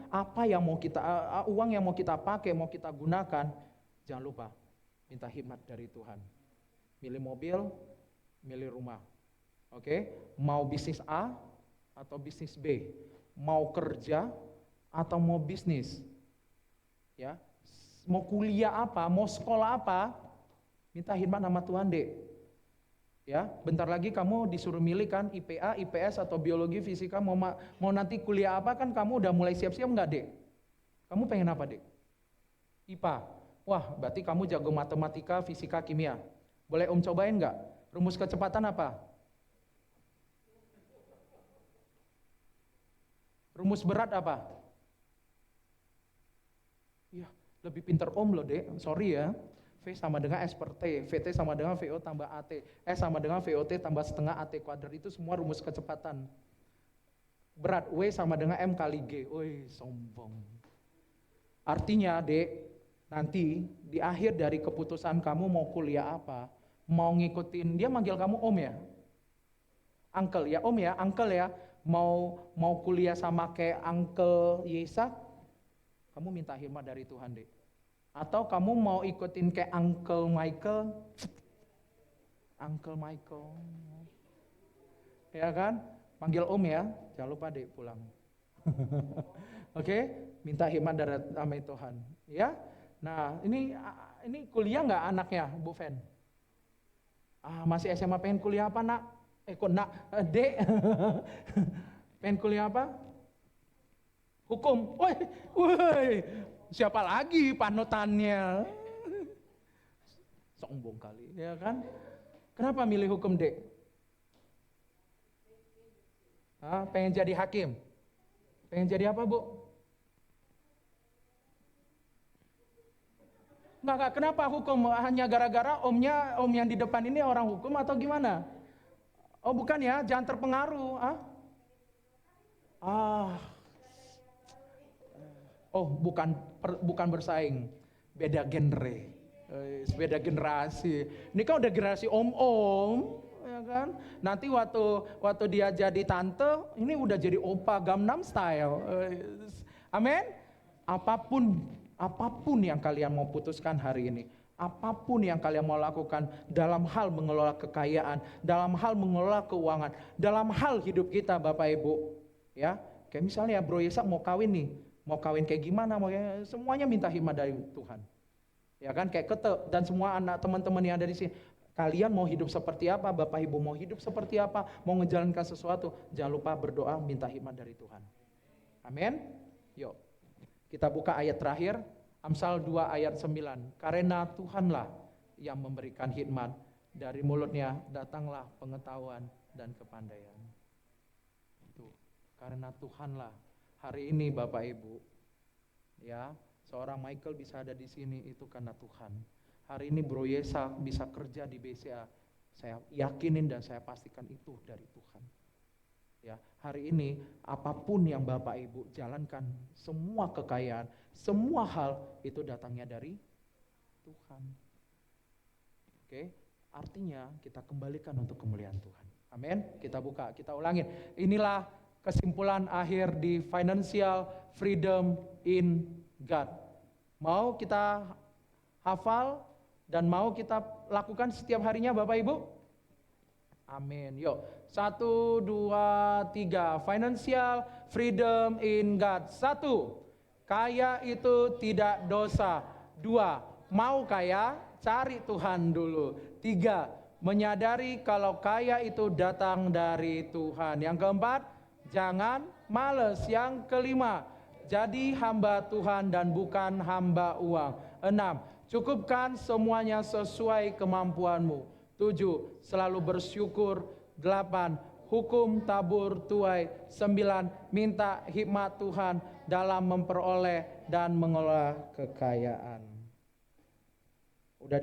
uang yang mau kita pakai, mau kita gunakan, jangan lupa minta hikmat dari Tuhan. Milih mobil, milih rumah. Oke? Mau bisnis A atau bisnis B? Mau kerja atau mau bisnis? Ya, mau kuliah apa, mau sekolah apa, minta hikmat sama Tuhan dek. Ya, bentar lagi kamu disuruh milih kan IPA, IPS atau biologi, fisika, mau nanti kuliah apa kan kamu udah mulai siap-siap nggak dek? Kamu pengen apa dek? IPA. Wah, berarti kamu jago matematika, fisika, kimia. Boleh Om cobain nggak? Rumus kecepatan apa? Rumus berat apa? Ya, lebih pinter Om loh dek, sorry ya. V sama dengan S per T, VT sama dengan VO tambah AT, S sama dengan VOT tambah setengah AT kuadrat, itu semua rumus kecepatan. Berat, W sama dengan M kali G, woi sombong. Artinya dek, nanti di akhir dari keputusan kamu mau kuliah apa, mau ngikutin, dia manggil kamu Om ya? Uncle ya, Om ya, Uncle ya, mau kuliah sama kayak Uncle Yesa, kamu minta hikmat dari Tuhan deh. Atau kamu mau ikutin kayak Uncle Michael, ya kan? Panggil Om ya, jangan lupa deh pulang. Oke, minta hikmat dari Tuhan, ya. Nah, ini kuliah nggak anaknya, Bu Fen? Masih SMA pengen kuliah apa nak? Dek, pengen kuliah apa? Hukum. Woi, siapa lagi panutannya? Sombong kali, ya kan? Kenapa milih hukum, Dek? Pengen jadi hakim? Pengen jadi apa, Bu? Enggak, kenapa hukum? Hanya gara-gara om yang di depan ini orang hukum atau gimana? Oh, bukan ya, jangan terpengaruh. Oh, bukan bersaing, beda genre, beda generasi. Ini kan udah generasi om-om, ya kan? Nanti waktu dia jadi tante, ini udah jadi opa Gangnam Style. Amin. Apapun yang kalian mau putuskan hari ini, apapun yang kalian mau lakukan dalam hal mengelola kekayaan, dalam hal mengelola keuangan, dalam hal hidup kita, Bapak Ibu, ya. Kayak misalnya Bro Yesa mau kawin nih. Mau kawin kayak gimana, semuanya minta hikmat dari Tuhan. Ya kan, kayak Kete dan semua anak teman-teman yang ada di sini. Kalian mau hidup seperti apa, Bapak Ibu mau hidup seperti apa, mau ngejalankan sesuatu, jangan lupa berdoa minta hikmat dari Tuhan. Amin. Yuk, kita buka ayat terakhir, Amsal 2 ayat 9. Karena Tuhanlah yang memberikan hikmat, dari mulutnya datanglah pengetahuan dan kepandaian. Tuh, karena Tuhanlah. Hari ini Bapak Ibu, ya, seorang Michael bisa ada di sini itu karena Tuhan. Hari ini Bro Yesa bisa kerja di BCA, saya yakinin dan saya pastikan itu dari Tuhan. Ya, hari ini apapun yang Bapak Ibu jalankan, semua kekayaan, semua hal itu datangnya dari Tuhan. Oke, artinya kita kembalikan untuk kemuliaan Tuhan. Amin. Kita buka, kita ulangin. Inilah kesimpulan akhir di Financial Freedom in God. Mau kita hafal dan mau kita lakukan setiap harinya Bapak Ibu? Amin. Yuk, 1, 2, 3. Financial Freedom in God. 1, kaya itu tidak dosa. 2, mau kaya, cari Tuhan dulu. 3, menyadari kalau kaya itu datang dari Tuhan. Yang keempat, jangan males. Yang kelima, jadi hamba Tuhan dan bukan hamba uang. 6, cukupkan semuanya sesuai kemampuanmu. 7, selalu bersyukur. 8, hukum tabur tuai. 9, minta hikmat Tuhan dalam memperoleh dan mengelola kekayaan. Udah di